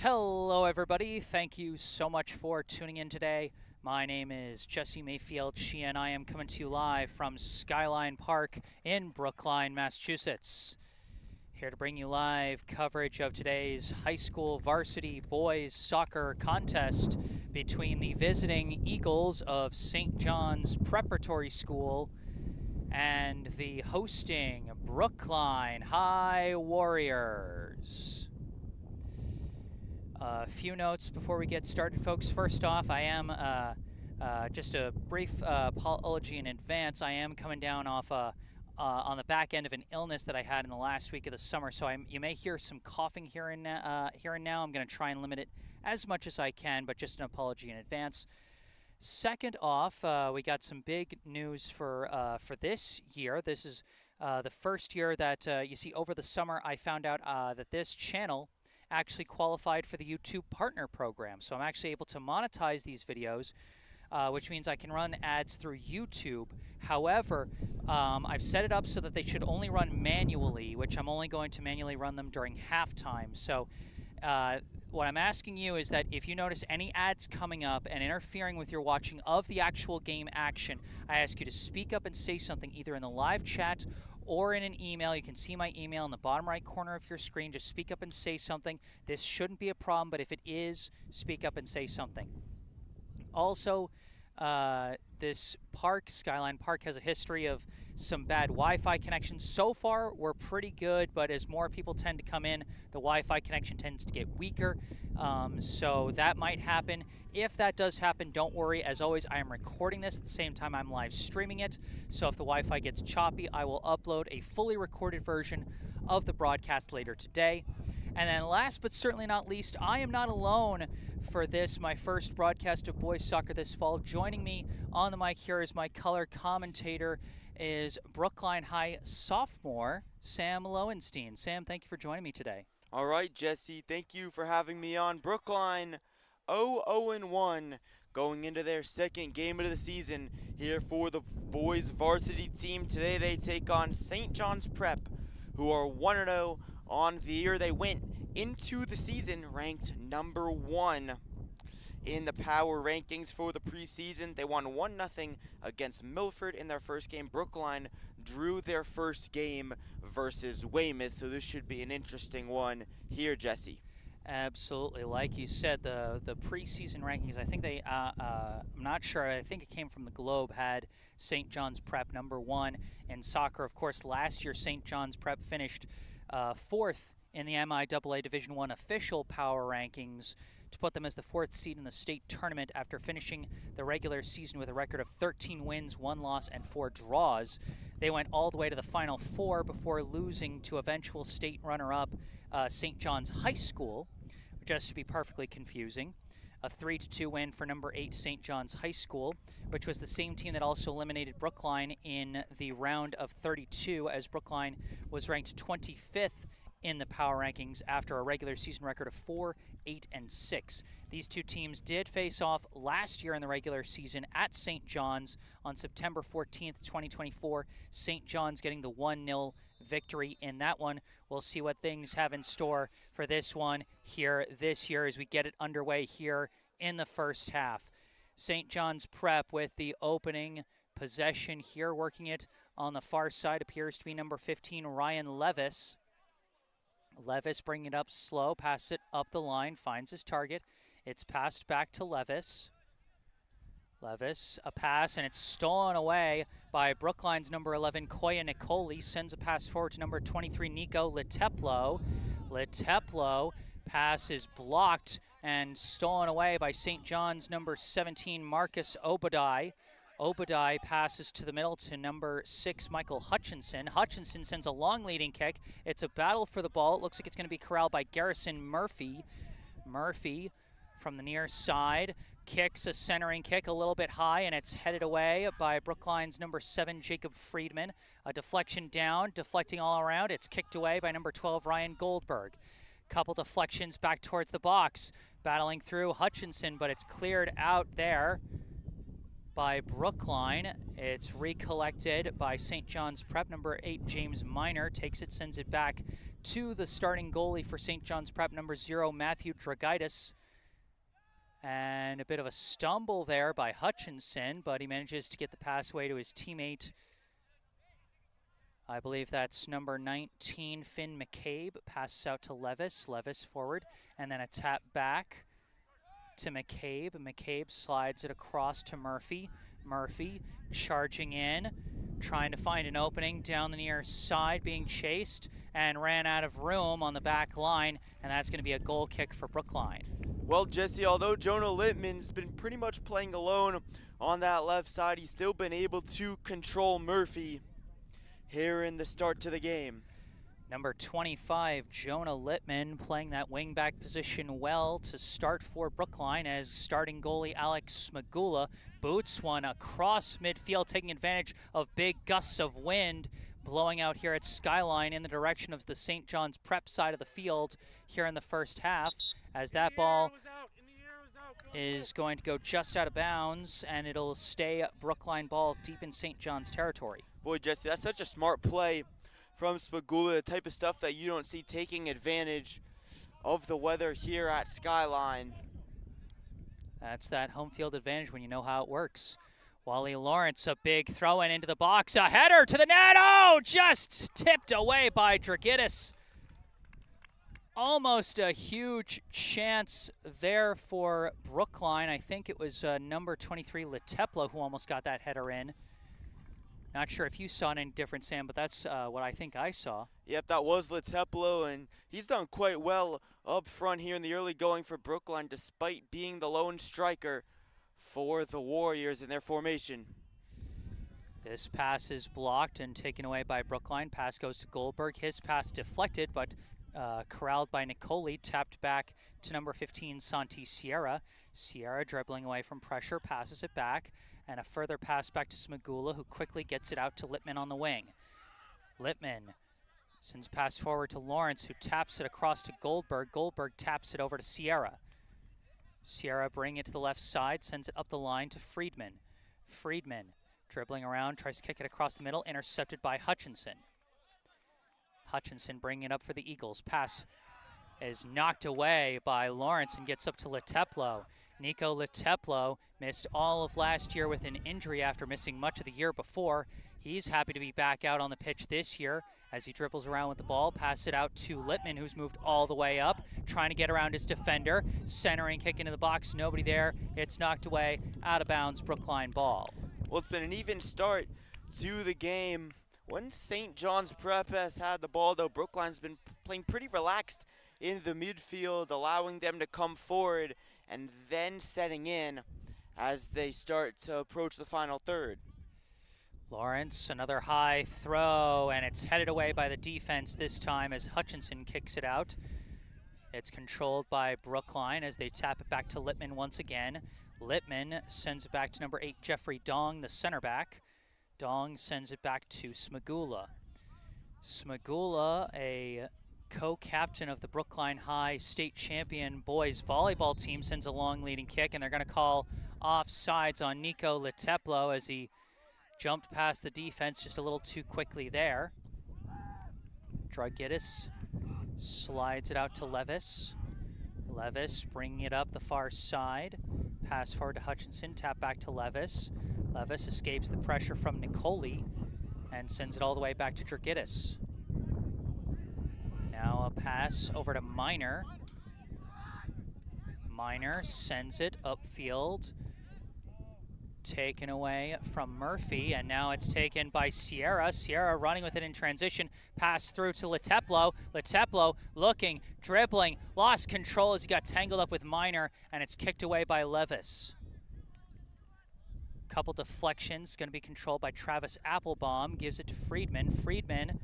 Hello, everybody. Thank you so much for tuning in today. My name is Jesse Mayfield-Sheehan. I am coming to you live from Skyline Park in Brookline, Massachusetts. Here to bring you live coverage of today's high school varsity boys soccer contest between the visiting Eagles of St. John's Preparatory School and the hosting Brookline High Warriors. A few notes before we get started, folks. First off, I am, just a brief apology in advance. I am coming down off on the back end of an illness that I had in the last week of the summer, so you may hear some coughing here and now. I'm going to try and limit it as much as I can, but just an apology in advance. Second off, we got some big news for this year. This is the first year that, you see, over the summer I found out that this channel actually qualified for the YouTube Partner Program. So I'm actually able to monetize these videos, which means I can run ads through YouTube. However, I've set it up so that they should only run manually, which I'm only going to manually run them during halftime. So what I'm asking you is that if you notice any ads coming up and interfering with your watching of the actual game action, I ask you to speak up and say something either in the live chat or in an email. You can see my email in the bottom right corner of your screen. Just speak up and say something. This shouldn't be a problem, but if it is, speak up and say something. Also, this park, Skyline Park, has a history of some bad Wi-Fi connections. So far, we're pretty good, but as more people tend to come in, the Wi-Fi connection tends to get weaker. So that might happen. If that does happen, don't worry. As always, I am recording this at the same time I'm live streaming it. So if the Wi-Fi gets choppy, I will upload a fully recorded version of the broadcast later today. And then last but certainly not least, I am not alone for this, my first broadcast of boys soccer this fall. Joining me on the mic here as my color commentator is Brookline High sophomore Sam Lowenstein. Sam, thank you for joining me today. All right, Jesse, thank you for having me on. Brookline 0-1 going into their second game of the season here for the boys varsity team. Today they take on St. John's Prep, who are 1-0 on the year. They went into the season ranked number 1 in the power rankings for the preseason. They won 1-0 against Milford in their first game. Brookline drew their first game versus Weymouth, so this should be an interesting one here, Jesse. Absolutely. Like you said, the preseason rankings, I think they, I'm not sure, I think it came from the Globe, had St. John's Prep number 1 in soccer. Of course, last year St. John's Prep finished 4th in the MIAA Division I official power rankings to put them as the 4th seed in the state tournament after finishing the regular season with a record of 13 wins, 1 loss, and 4 draws. They went all the way to the Final Four before losing to eventual state runner-up St. John's High School, just to be perfectly confusing. A 3-2 win for number 8 St. John's High School, which was the same team that also eliminated Brookline in the round of 32, as Brookline was ranked 25th in the power rankings after a regular season record of 4, 8, and 6. These two teams did face off last year in the regular season at St. John's on September 14th, 2024. St. John's getting the 1-0 victory in that one. We'll see what things have in store for this one here this year as we get it underway here in the first half. St. John's Prep with the opening possession here, working it on the far side appears to be number 15, Ryan Levis. Levis bringing it up slow, passes it up the line, finds his target. It's passed back to Levis. Levis, a pass, and it's stolen away by Brookline's number 11, Koya Nicoli. Sends a pass forward to number 23, Nico Leteplo. Leteplo, pass is blocked and stolen away by St. John's number 17, Marcus Obadai. Obadai passes to the middle to number 6, Michael Hutchinson. Hutchinson sends a long leading kick. It's a battle for the ball. It looks like it's going to be corralled by Garrison Murphy. Murphy from the near side kicks a centering kick a little bit high, and it's headed away by Brookline's number 7, Jacob Friedman. A deflection down, deflecting all around. It's kicked away by number 12, Ryan Goldberg. Couple deflections back towards the box. Battling through Hutchinson, but it's cleared out there. by Brookline. It's recollected by St. John's Prep. Number 8, James Miner, takes it, sends it back to the starting goalie for St. John's Prep, number 0, Matthew Dragaitis. And a bit of a stumble there by Hutchinson, but he manages to get the pass away to his teammate. I believe that's number 19, Finn McCabe. Passes out to Levis. Levis forward, and then a tap back to McCabe. McCabe slides it across to Murphy. Murphy charging in, trying to find an opening down the near side, being chased, and ran out of room on the back line, and that's going to be a goal kick for Brookline. Well, Jesse, although Jonah Littman's been pretty much playing alone on that left side, he's still been able to control Murphy here in the start to the game. Number 25, Jonah Littman, playing that wingback position well to start for Brookline, as starting goalie Alex Smagula boots one across midfield, taking advantage of big gusts of wind blowing out here at Skyline in the direction of the St. John's Prep side of the field here in the first half, as that ball is going to go just out of bounds, and it'll stay Brookline ball deep in St. John's territory. Boy, Jesse, that's such a smart play from Spagula, the type of stuff that you don't see, taking advantage of the weather here at Skyline. That's that home field advantage when you know how it works. Wally Lawrence, a big throw-in into the box, a header to the net. Oh, just tipped away by Dragaitis. Almost a huge chance there for Brookline. I think it was number 23, Letepla, who almost got that header in. Not sure if you saw it any different, Sam, but that's what I think I saw. Yep, that was Leteplo, and he's done quite well up front here in the early going for Brookline, despite being the lone striker for the Warriors in their formation. This pass is blocked and taken away by Brookline. Pass goes to Goldberg. His pass deflected, but corralled by Nicoli. Tapped back to number 15, Santi Sierra. Sierra dribbling away from pressure, passes it back. And a further pass back to Smagula, who quickly gets it out to Littman on the wing. Littman sends pass forward to Lawrence, who taps it across to Goldberg. Goldberg taps it over to Sierra. Sierra bringing it to the left side, sends it up the line to Friedman. Friedman dribbling around, tries to kick it across the middle, intercepted by Hutchinson. Hutchinson bringing it up for the Eagles. Pass is knocked away by Lawrence and gets up to Leteplo. Nico Leteplo missed all of last year with an injury after missing much of the year before. He's happy to be back out on the pitch this year as he dribbles around with the ball. Pass it out to Littman, who's moved all the way up, trying to get around his defender. Centering, kick into the box, nobody there. It's knocked away, out of bounds, Brookline ball. Well, it's been an even start to the game. When St. John's Prep has had the ball, though, Brookline's been playing pretty relaxed in the midfield, allowing them to come forward and then setting in as they start to approach the final third. Lawrence, another high throw, and it's headed away by the defense this time as Hutchinson kicks it out. It's controlled by Brookline as they tap it back to Littman once again. Littman sends it back to number 8, Jeffrey Dong, the center back. Dong sends it back to Smagula. Smagula, a co-captain of the Brookline High state champion boys volleyball team, sends a long leading kick, and they're going to call offsides on Nico Leteplo as he jumped past the defense just a little too quickly there. Dragaitis slides it out to Levis. Levis bringing it up the far side. Pass forward to Hutchinson, tap back to Levis. Levis escapes the pressure from Nicoli and sends it all the way back to Dragaitis. Now a pass over to Miner. Miner sends it upfield. Taken away from Murphy, and now it's taken by Sierra. Sierra running with it in transition. Pass through to Leteplo. Leteplo looking, dribbling, lost control as he got tangled up with Miner, and it's kicked away by Levis. Couple deflections, going to be controlled by Travis Applebaum. Gives it to Friedman. Friedman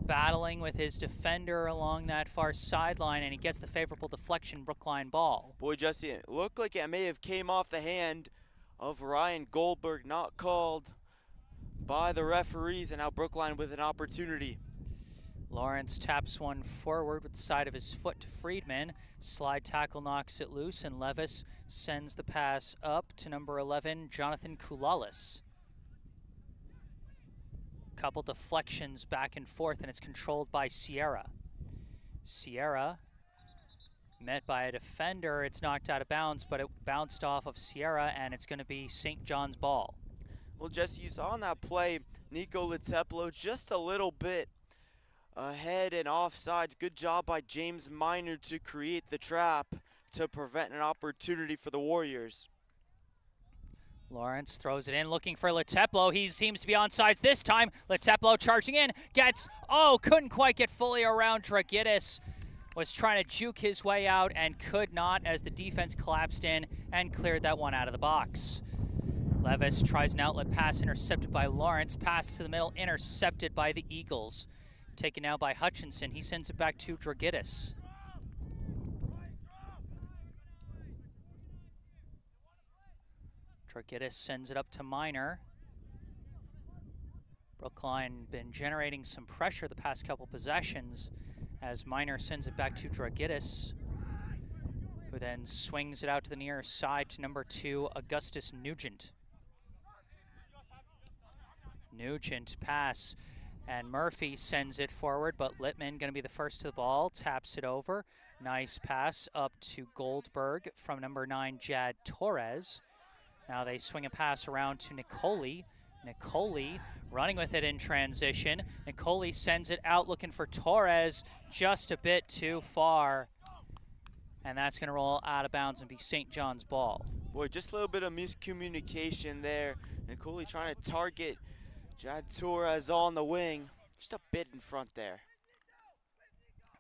battling with his defender along that far sideline, and he gets the favorable deflection, Brookline ball. Boy, Jesse, it looked like it may have came off the hand of Ryan Goldberg, not called by the referees, and now Brookline with an opportunity. Lawrence taps one forward with the side of his foot to Friedman. Slide tackle knocks it loose, and Levis sends the pass up to number 11, Jonathan Kulalis. Couple deflections back and forth, and it's controlled by Sierra. Sierra met by a defender. It's knocked out of bounds, but it bounced off of Sierra, and it's going to be St. John's ball. Well, Jesse, you saw on that play, Nico Leteplo just a little bit ahead and offside. Good job by James Miner to create the trap to prevent an opportunity for the Warriors. Lawrence throws it in, looking for Leteplo. He seems to be onside this time. Leteplo charging in, couldn't quite get fully around. Dragidis was trying to juke his way out and could not, as the defense collapsed in and cleared that one out of the box. Levis tries an outlet pass, intercepted by Lawrence. Pass to the middle, intercepted by the Eagles. Taken now by Hutchinson. He sends it back to Dragidis. Dragidis sends it up to Miner. Brookline been generating some pressure the past couple possessions as Miner sends it back to Dragidis, who then swings it out to the near side to number 2, Augustus Nugent. Nugent pass, and Murphy sends it forward, but Littman going to be the first to the ball, taps it over. Nice pass up to Goldberg from number 9, Jad Torres. Now they swing a pass around to Nicoli. Nicoli running with it in transition. Nicoli sends it out looking for Torres, just a bit too far. And that's going to roll out of bounds and be St. John's ball. Boy, just a little bit of miscommunication there. Nicoli trying to target Jad Torres on the wing. Just a bit in front there.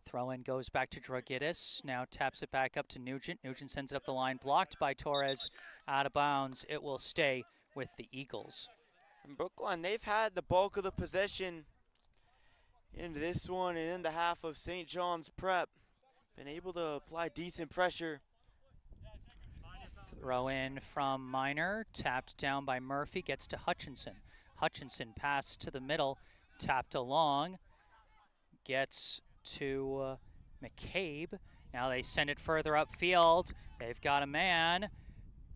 Throw-in goes back to Dragidis. Now taps it back up to Nugent. Nugent sends it up the line, blocked by Torres. Out of bounds. It will stay with the Eagles. And Brookline, they've had the bulk of the possession in this one and in the half of St. John's Prep. Been able to apply decent pressure. Throw in from Miner, tapped down by Murphy, gets to Hutchinson. Hutchinson pass to the middle, tapped along, gets to McCabe. Now they send it further upfield. They've got a man,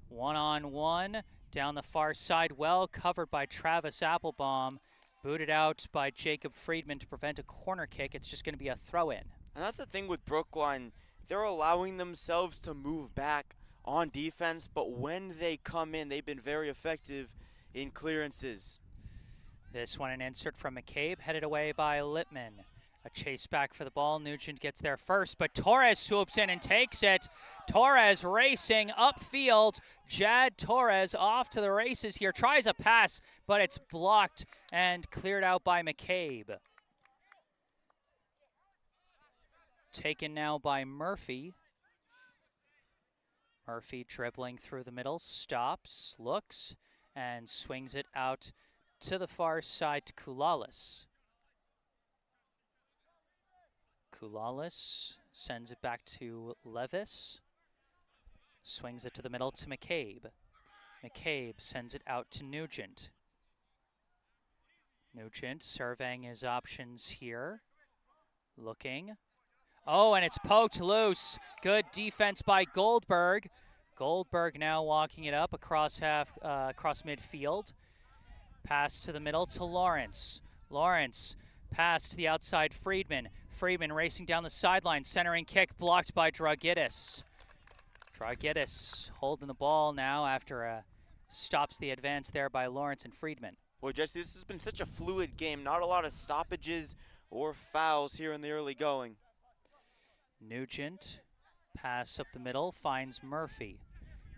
one-on-one. Down the far side, well covered by Travis Applebaum. Booted out by Jacob Friedman to prevent a corner kick. It's just going to be a throw-in. And that's the thing with Brookline. They're allowing themselves to move back on defense, but when they come in, they've been very effective in clearances. This one an insert from McCabe, headed away by Littman. A chase back for the ball. Nugent gets there first, but Torres swoops in and takes it. Torres racing upfield. Jad Torres off to the races here. Tries a pass, but it's blocked and cleared out by McCabe. Taken now by Murphy. Murphy dribbling through the middle, stops, looks, and swings it out to the far side to Kulalis. Kulalis sends it back to Levis. Swings it to the middle to McCabe. McCabe sends it out to Nugent. Nugent surveying his options here. Looking. Oh, and it's poked loose. Good defense by Goldberg. Goldberg now walking it up across midfield. Pass to the middle to Lawrence. Lawrence pass to the outside Friedman. Friedman racing down the sideline. Centering kick blocked by Dragidis. Dragidis holding the ball now after stops the advance there by Lawrence and Friedman. Boy, Jesse, this has been such a fluid game. Not a lot of stoppages or fouls here in the early going. Nugent, pass up the middle, finds Murphy.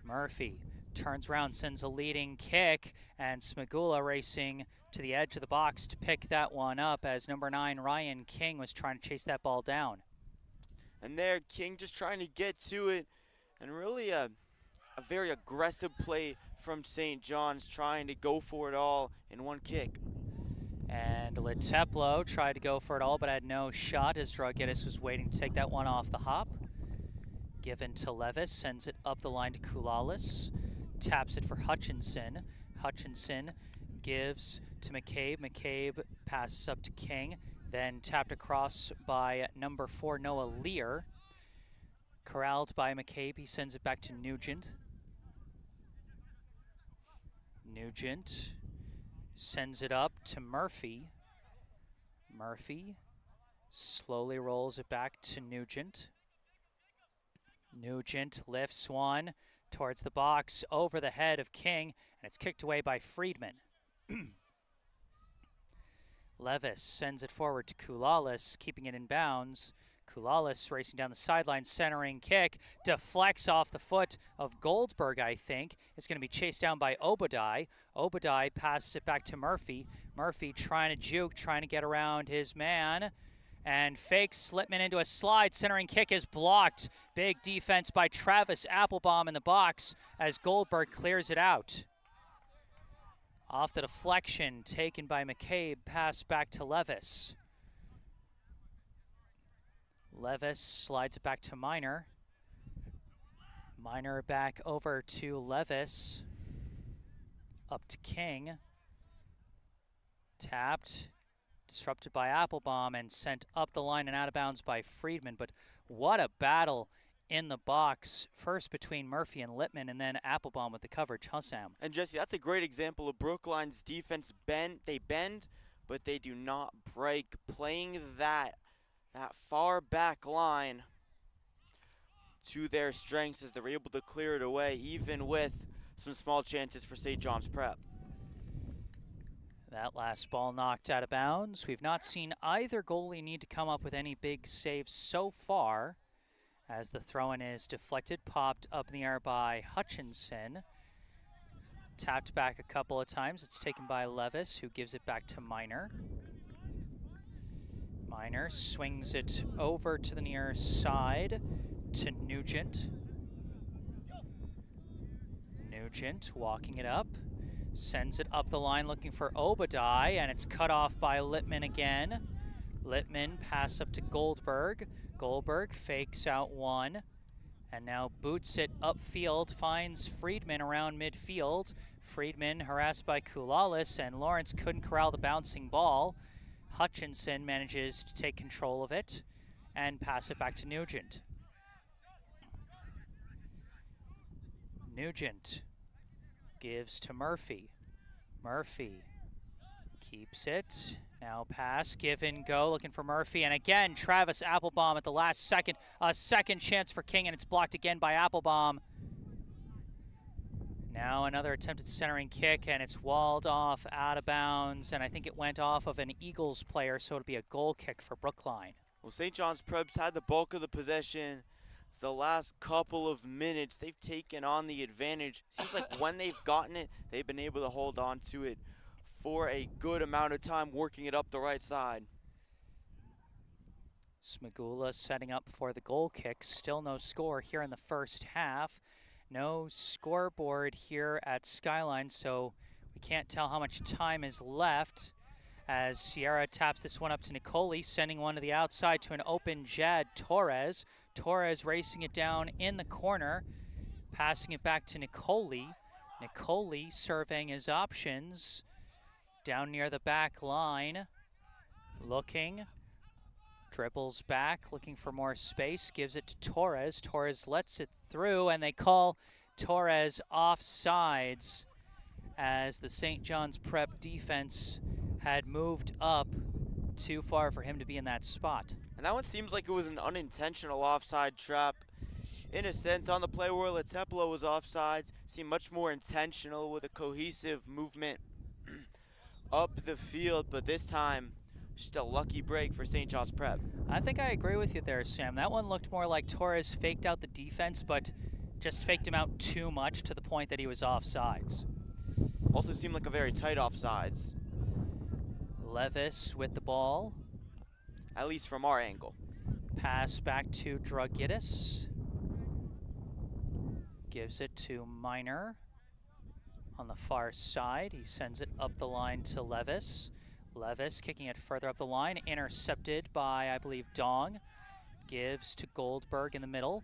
Murphy turns around, sends a leading kick, and Smagula racing to the edge of the box to pick that one up as number 9, Ryan King, was trying to chase that ball down. And there, King just trying to get to it, and really a very aggressive play from St. John's, trying to go for it all in one kick. And Leteplo tried to go for it all, but had no shot as Dragidis was waiting to take that one off the hop. Given to Levis, sends it up the line to Kulalis, taps it for Hutchinson. Hutchinson gives to McCabe. McCabe passes up to King. Then tapped across by number 4, Noah Lear. Corralled by McCabe, he sends it back to Nugent. Nugent sends it up to Murphy. Murphy slowly rolls it back to Nugent. Nugent lifts one towards the box over the head of King, and it's kicked away by Friedman. Levis sends it forward to Kulalis, keeping it in bounds. Kulalis racing down the sideline, centering kick, deflects off the foot of Goldberg, I think. It's going to be chased down by Obadai. Obadai passes it back to Murphy. Murphy trying to juke, trying to get around his man, and fakes Slipman into a slide. Centering kick is blocked. Big defense by Travis Applebaum in the box as Goldberg clears it out. Off the deflection taken by McCabe, pass back to Levis. Levis slides it back to Minor. Minor back over to Levis. Up to King. Tapped, disrupted by Applebaum, and sent up the line and out of bounds by Friedman. But what a battle in the box, first between Murphy and Lippman, and then Applebaum with the coverage. Huh, Sam? And Jesse, that's a great example of Brookline's defense. They bend, but they do not break. Playing that far back line to their strengths as they're able to clear it away, even with some small chances for St. John's Prep. That last ball knocked out of bounds. We've not seen either goalie need to come up with any big saves so far, as the throw-in is deflected, popped up in the air by Hutchinson. Tapped back a couple of times. It's taken by Levis, who gives it back to Minor. Minor swings it over to the near side to Nugent. Nugent walking it up. Sends it up the line looking for Obadai, and it's cut off by Littman again. Littman pass up to Goldberg. Goldberg fakes out one, and now boots it upfield, finds Friedman around midfield. Friedman harassed by Kulalis, and Lawrence couldn't corral the bouncing ball. Hutchinson manages to take control of it and pass it back to Nugent. Nugent gives to Murphy. Murphy keeps it. Now pass, give and go, looking for Murphy. And again, Travis Applebaum at the last second. A second chance for King, and it's blocked again by Applebaum. Now another attempted centering kick, and it's walled off out of bounds. And I think it went off of an Eagles player, so it'll be a goal kick for Brookline. Well, St. John's Prep's had the bulk of the possession. The last couple of minutes, they've taken on the advantage. Seems like when they've gotten it, they've been able to hold on to it for a good amount of time, working it up the right side. Smagula setting up for the goal kick. Still no score here in the first half. No scoreboard here at Skyline, so we can't tell how much time is left as Sierra taps this one up to Nicoli, sending one to the outside to an open Jad Torres. Torres racing it down in the corner, passing it back to Nicoli. Nicoli surveying his options down near the back line, looking, dribbles back, looking for more space, gives it to Torres. Torres lets it through, and they call Torres offsides as the St. John's Prep defense had moved up too far for him to be in that spot. And that one seems like it was an unintentional offside trap. In a sense, on the play where Leteplo was offsides, seemed much more intentional with a cohesive movement up the field, but this time, just a lucky break for St. John's Prep. I think I agree with you there, Sam. That one looked more like Torres faked out the defense, but just faked him out too much to the point that he was offsides. Also seemed like a very tight offsides. Levis with the ball. At least from our angle. Pass back to Dragidis. Gives it to Minor on the far side. He sends it up the line to Levis. Levis kicking it further up the line. Intercepted by, I believe, Dong. Gives to Goldberg in the middle.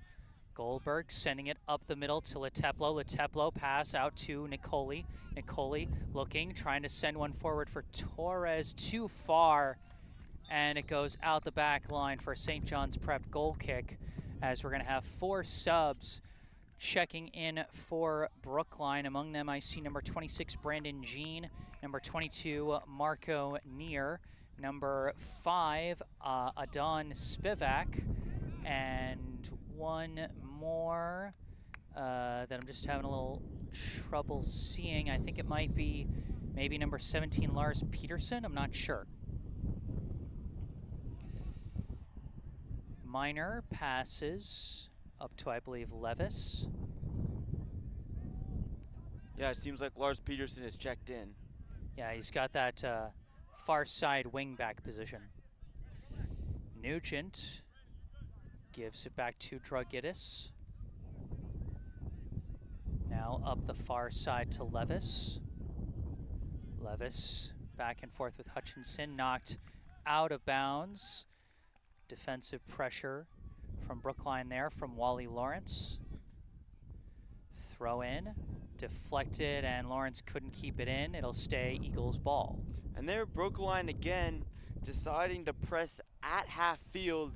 Goldberg sending it up the middle to Leteplo. Leteplo pass out to Nicoli. Nicoli looking, trying to send one forward for Torres. Too far and it goes out the back line for St. John's Prep goal kick, as we're going to have 4 subs checking in for Brookline. Among them, I see number 26, Brandon Jean, number 22, Marco Neer, number 5, Adon Spivak, and one more that I'm just having a little trouble seeing. I think it might be maybe number 17, Lars Peterson. I'm not sure. Minor passes up to, I believe, Levis. Yeah, it seems like Lars Peterson is checked in. Yeah, he's got that far side wing-back position. Nugent gives it back to Dragitis. Now up the far side to Levis. Levis back and forth with Hutchinson, knocked out of bounds. Defensive pressure from Brookline there from Wally Lawrence. Throw in, deflected, and Lawrence couldn't keep it in. It'll stay Eagles ball. And there Brookline again deciding to press at half field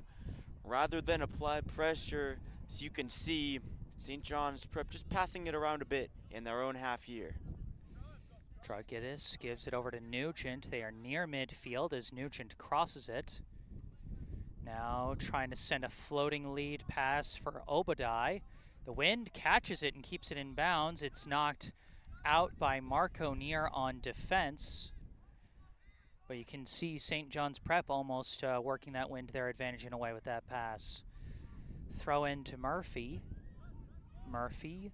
rather than apply pressure. So you can see St. John's Prep just passing it around a bit in their own half here. Dragitis gives it over to Nugent. They are near midfield as Nugent crosses it. Now trying to send a floating lead pass for Obadai. The wind catches it and keeps it in bounds. It's knocked out by Marco Neer on defense. But you can see St. John's Prep almost working that wind to their advantage in a way with that pass. Throw in to Murphy. Murphy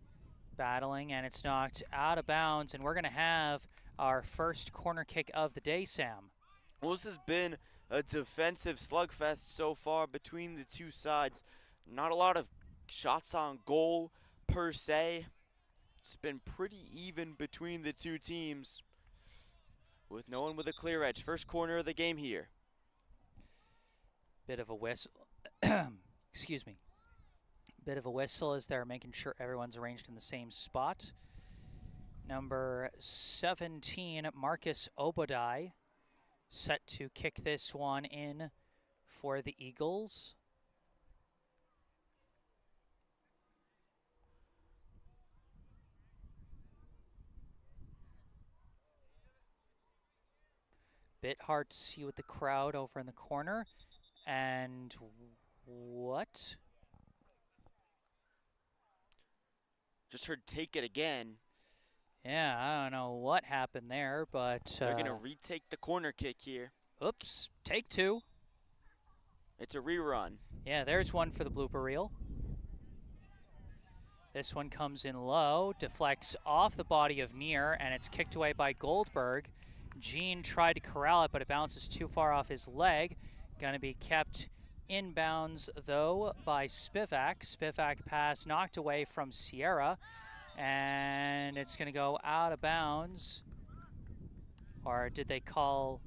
battling, and it's knocked out of bounds, and we're going to have our first corner kick of the day, Sam. Well, this has been a defensive slugfest so far between the two sides. Not a lot of shots on goal per se. It's been pretty even between the two teams, with no one with a clear edge. First corner of the game here. Bit of a whistle. Excuse me. Bit of a whistle as they're making sure everyone's arranged in the same spot. Number 17, Marcus Obadai, set to kick this one in for the Eagles. Bit hard to see with the crowd over in the corner. And what? Just heard take it again. Yeah, I don't know what happened there, but They're going to retake the corner kick here. Oops, take 2. It's a rerun. Yeah, there's one for the blooper reel. This one comes in low, deflects off the body of Neer, and it's kicked away by Goldberg. Jean tried to corral it, but it bounces too far off his leg. Going to be kept inbounds, though, by Spivak. Spivak pass knocked away from Sierra, and it's going to go out of bounds. Or did they call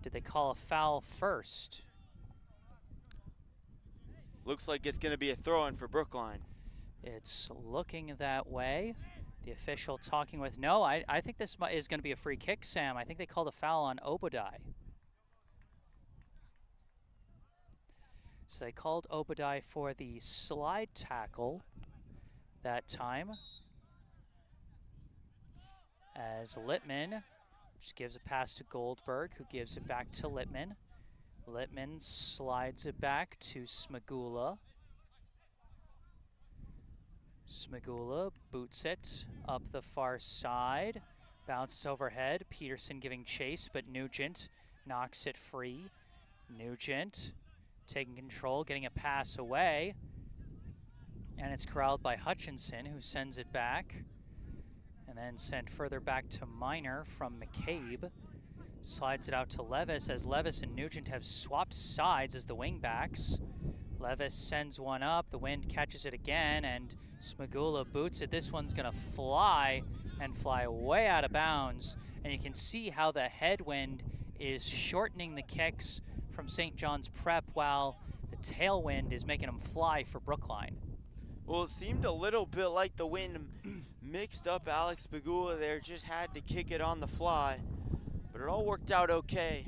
a foul first? Looks like it's going to be a throw-in for Brookline. It's looking that way. The official talking with, no, I think this is going to be a free kick, Sam. I think they called a foul on Obadai. So they called Obadai for the slide tackle that time. As Littman just gives a pass to Goldberg, who gives it back to Littman. Littman slides it back to Smagula. Smagula boots it up the far side. Bounces overhead. Peterson giving chase, but Nugent knocks it free. Nugent taking control, getting a pass away. And it's corralled by Hutchinson, who sends it back. And then sent further back to Minor from McCabe. Slides it out to Levis, as Levis and Nugent have swapped sides as the wingbacks. Levis sends one up, the wind catches it again, and Smagula boots it. This one's gonna fly and fly way out of bounds. And you can see how the headwind is shortening the kicks from St. John's Prep, while the tailwind is making them fly for Brookline. Well, it seemed a little bit like the wind mixed up Alex Bagula there, just had to kick it on the fly. But it all worked out okay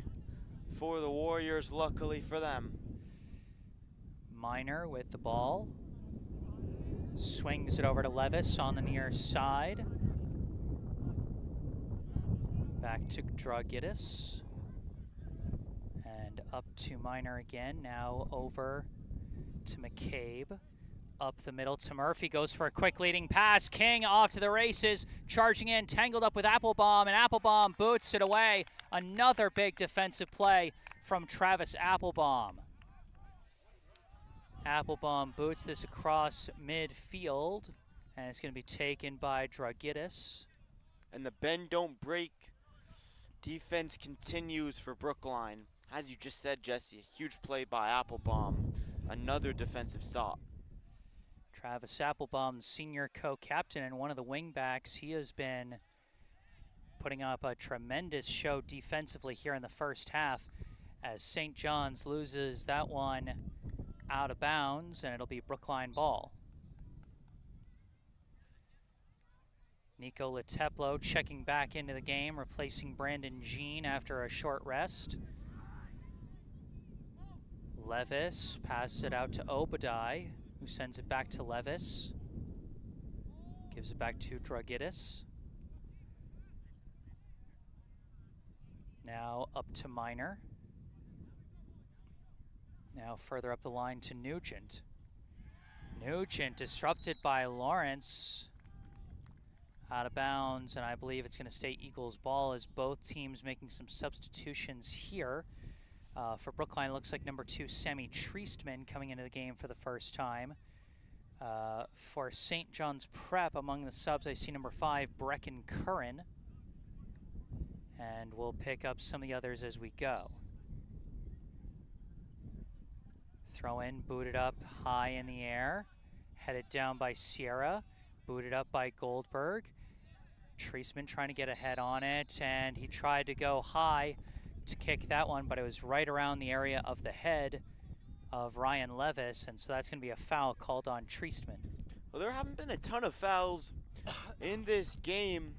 for the Warriors, luckily for them. Minor with the ball. Swings it over to Levis on the near side. Back to Dragitis. And up to Minor again. Now over to McCabe. Up the middle to Murphy. Goes for a quick leading pass. King off to the races. Charging in. Tangled up with Applebaum. And Applebaum boots it away. Another big defensive play from Travis Applebaum. Applebaum boots this across midfield, and it's going to be taken by Dragitis. And the bend don't break defense continues for Brookline. As you just said, Jesse, a huge play by Applebaum. Another defensive stop. Travis Applebaum, senior co-captain and one of the wingbacks, he has been putting up a tremendous show defensively here in the first half as St. John's loses that one out of bounds, and it'll be Brookline ball. Nico Leteplo checking back into the game, replacing Brandon Jean after a short rest. Levis passes it out to Obadiah, who sends it back to Levis. Gives it back to Dragitis. Now up to Minor. Now further up the line to Nugent. Nugent disrupted by Lawrence. Out of bounds, and I believe it's going to stay Eagles ball as both teams making some substitutions here. For Brookline, looks like number 2, Sammy Treestman, coming into the game for the first time. For St. John's Prep, among the subs, I see number 5, Brecken Curran. And we'll pick up some of the others as we go. Throw in, booted up high in the air. Headed down by Sierra. Booted up by Goldberg. Treisman trying to get ahead on it, and he tried to go high to kick that one, but it was right around the area of the head of Ryan Levis, and so that's going to be a foul called on Treisman. Well, there haven't been a ton of fouls in this game,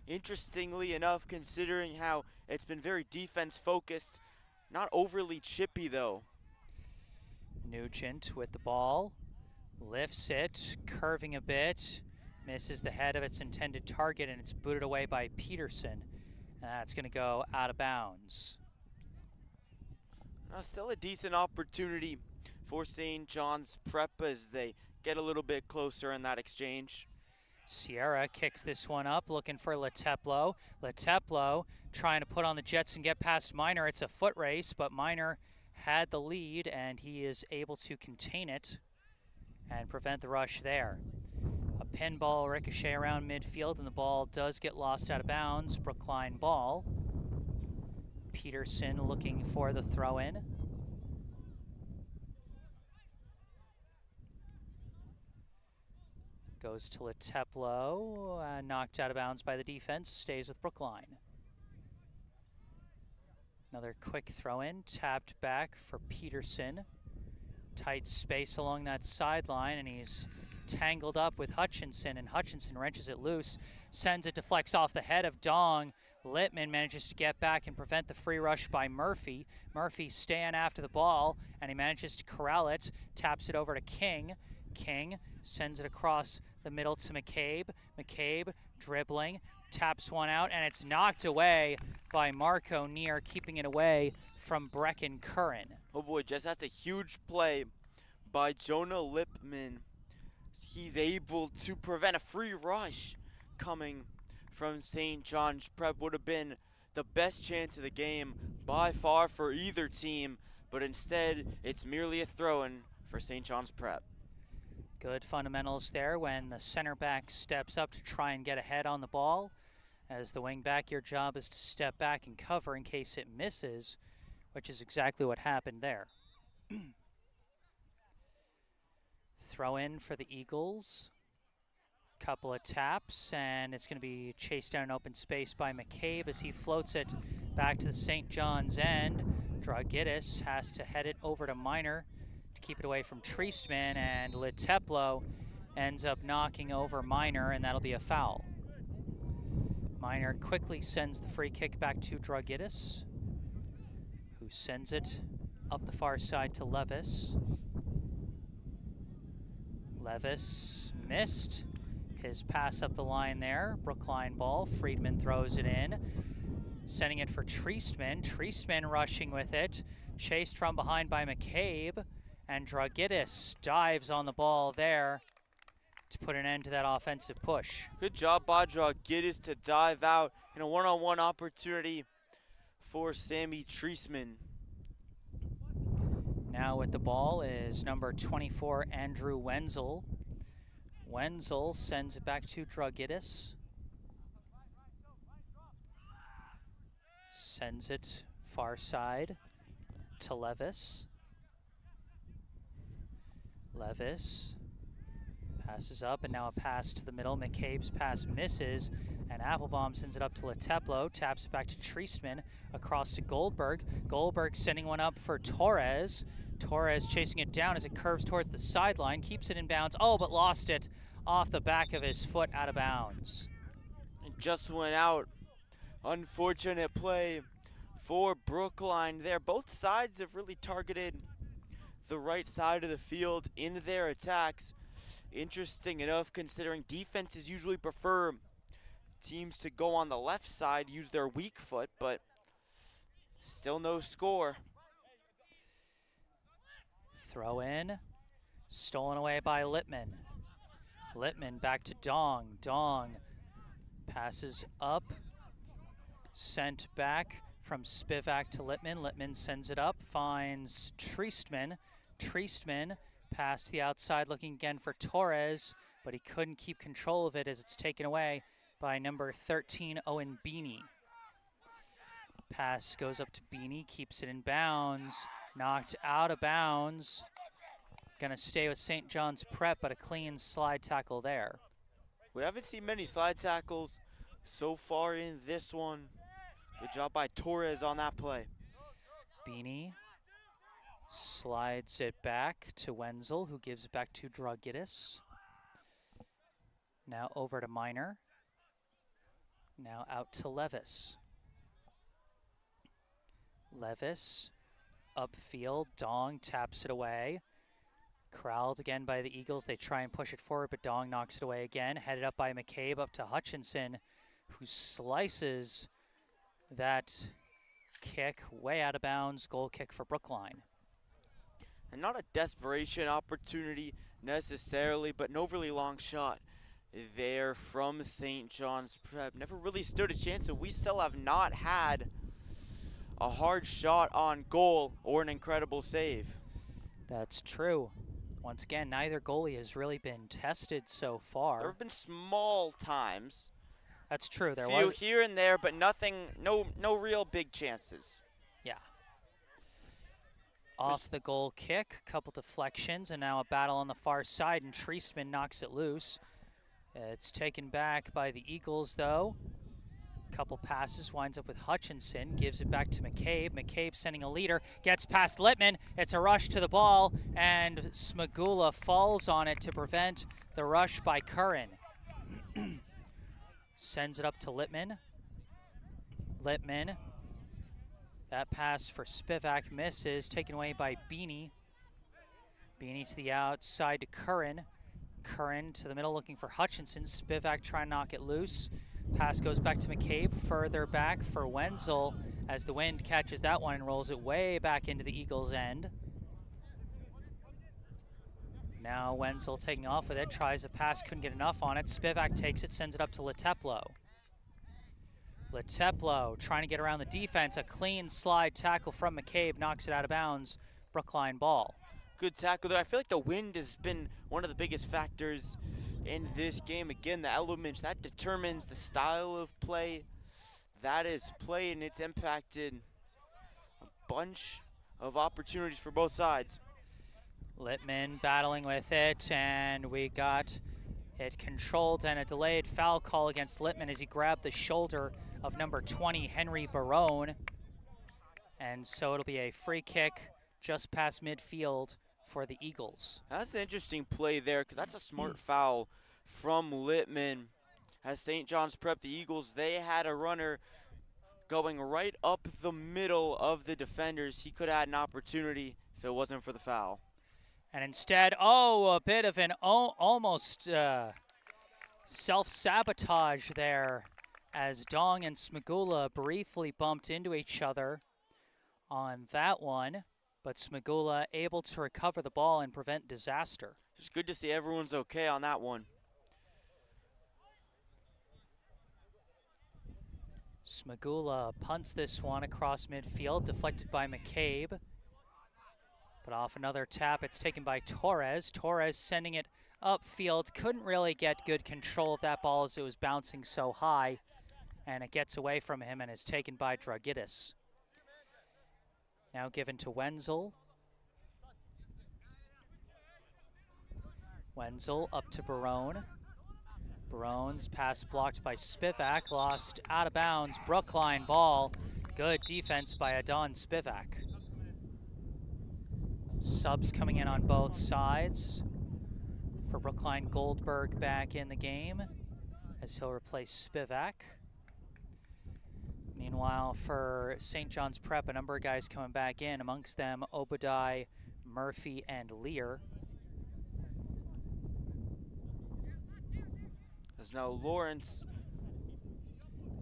interestingly enough, considering how it's been very defense-focused. Not overly chippy, though. Nugent with the ball. Lifts it, curving a bit. Misses the head of its intended target, and it's booted away by Peterson. And that's going to go out of bounds. Now, still a decent opportunity for St. John's Prep as they get a little bit closer in that exchange. Sierra kicks this one up, looking for Leteplo. Leteplo trying to put on the Jets and get past Minor. It's a foot race, but Minor had the lead, and he is able to contain it and prevent the rush there. A pinball ricochet around midfield, and the ball does get lost out of bounds. Brookline ball. Peterson looking for the throw-in. Goes to Leteplo, knocked out of bounds by the defense, stays with Brookline. Another quick throw-in, tapped back for Peterson. Tight space along that sideline, and he's tangled up with Hutchinson, and Hutchinson wrenches it loose, sends it, deflects off the head of Dong. Littman manages to get back and prevent the free rush by Murphy. Murphy staying after the ball, and he manages to corral it, taps it over to King. King sends it across the middle to McCabe. McCabe dribbling, taps one out, and it's knocked away by Marco Neer, keeping it away from Brecken Curran. Oh boy, Jess, that's a huge play by Jonah Lippman. He's able to prevent a free rush coming from St. John's Prep. Would have been the best chance of the game by far for either team, but instead it's merely a throw-in for St. John's Prep. Good fundamentals there when the center back steps up to try and get ahead on the ball. As the wing back, your job is to step back and cover in case it misses, which is exactly what happened there. Throw in for the Eagles. Couple of taps, and it's going to be chased down in open space by McCabe as he floats it back to the St. John's end. Dragitis has to head it over to Minor to keep it away from Treestman, and Leteplo ends up knocking over Minor, and that'll be a foul. Minor quickly sends the free kick back to Dragitis, who sends it up the far side to Levis. Levis missed his pass up the line there. Brookline ball. Friedman throws it in. Sending it for Treestman. Treestman rushing with it. Chased from behind by McCabe. And Dragitis dives on the ball there to put an end to that offensive push. Good job by Dragitis to dive out in a one-on-one opportunity for Sammy Treestman. Now with the ball is number 24, Andrew Wenzel. Wenzel sends it back to Dragitis. Sends it far side to Levis. Levis passes up, and now a pass to the middle. McCabe's pass misses, and Applebaum sends it up to Leteplo. Taps it back to Treestman, across to Goldberg. Goldberg sending one up for Torres. Torres chasing it down as it curves towards the sideline. Keeps it in bounds. Oh, but lost it off the back of his foot, out of bounds. It just went out. Unfortunate play for Brookline there. Both sides have really targeted the right side of the field in their attacks. Interesting enough, considering defenses usually prefer teams to go on the left side, use their weak foot, but still no score. Throw in, stolen away by Littman. Littman back to Dong. Dong passes up, sent back from Spivak to Littman. Littman sends it up, finds Treestman. Treestman pass to the outside, looking again for Torres, but he couldn't keep control of it as it's taken away by number 13, Owen Beanie. Pass goes up to Beanie, keeps it in bounds, knocked out of bounds. Gonna stay with St. John's Prep, but a clean slide tackle there. We haven't seen many slide tackles so far in this one. Good job by Torres on that play. Beanie slides it back to Wenzel, who gives it back to Dragitis. Now over to Minor. Now out to Levis. Levis upfield. Dong taps it away. Corralled again by the Eagles. They try and push it forward, but Dong knocks it away again. Headed up by McCabe up to Hutchinson, who slices that kick way out of bounds. Goal kick for Brookline. And not a desperation opportunity necessarily, but an overly long shot there from St. John's Prep. Never really stood a chance, and we still have not had a hard shot on goal or an incredible save. That's true. Once again, neither goalie has really been tested so far. There have been small times. That's true. There Few was here and there, but nothing, no real big chances. Yeah. Off the goal kick, couple deflections, and now a battle on the far side, and Treestman knocks it loose. It's taken back by the Eagles, though. Couple passes, winds up with Hutchinson, gives it back to McCabe. McCabe sending a leader, gets past Littman. It's a rush to the ball, and Smagula falls on it to prevent the rush by Curran. Sends it up to Littman. Littman. That pass for Spivak misses, taken away by Beanie. Beanie to the outside to Curran. Curran to the middle looking for Hutchinson. Spivak trying to knock it loose. Pass goes back to McCabe, further back for Wenzel as the wind catches that one and rolls it way back into the Eagles' end. Now Wenzel taking off with it, tries a pass, couldn't get enough on it. Spivak takes it, sends it up to Leteplo. Leteplo trying to get around the defense. A clean slide tackle from McCabe knocks it out of bounds. Brookline ball. Good tackle there. I feel like the wind has been one of the biggest factors in this game. Again, the elements, that determines the style of play that is played, and it's impacted a bunch of opportunities for both sides. Littman battling with it, and we got it controlled and a delayed foul call against Littman as he grabbed the shoulder of number 20, Henry Barone. And so it'll be a free kick just past midfield for the Eagles. That's an interesting play there, because that's a smart foul from Littman. As St. John's Prep, the Eagles, they had a runner going right up the middle of the defenders. He could have had an opportunity if it wasn't for the foul. And instead, a bit of an almost self-sabotage there as Dong and Smagula briefly bumped into each other on that one, but Smagula able to recover the ball and prevent disaster. It's good to see everyone's okay on that one. Smagula punts this one across midfield, deflected by McCabe. But off another tap, it's taken by Torres. Torres sending it upfield. Couldn't really get good control of that ball as it was bouncing so high. And it gets away from him and is taken by Dragitis. Now given to Wenzel. Wenzel up to Barone. Barone's pass blocked by Spivak, lost out of bounds. Brookline ball. Good defense by Adon Spivak. Subs coming in on both sides. For Brookline, Goldberg back in the game as he'll replace Spivak. Meanwhile, for St. John's Prep, a number of guys coming back in, amongst them Obadiah, Murphy, and Lear. As now Lawrence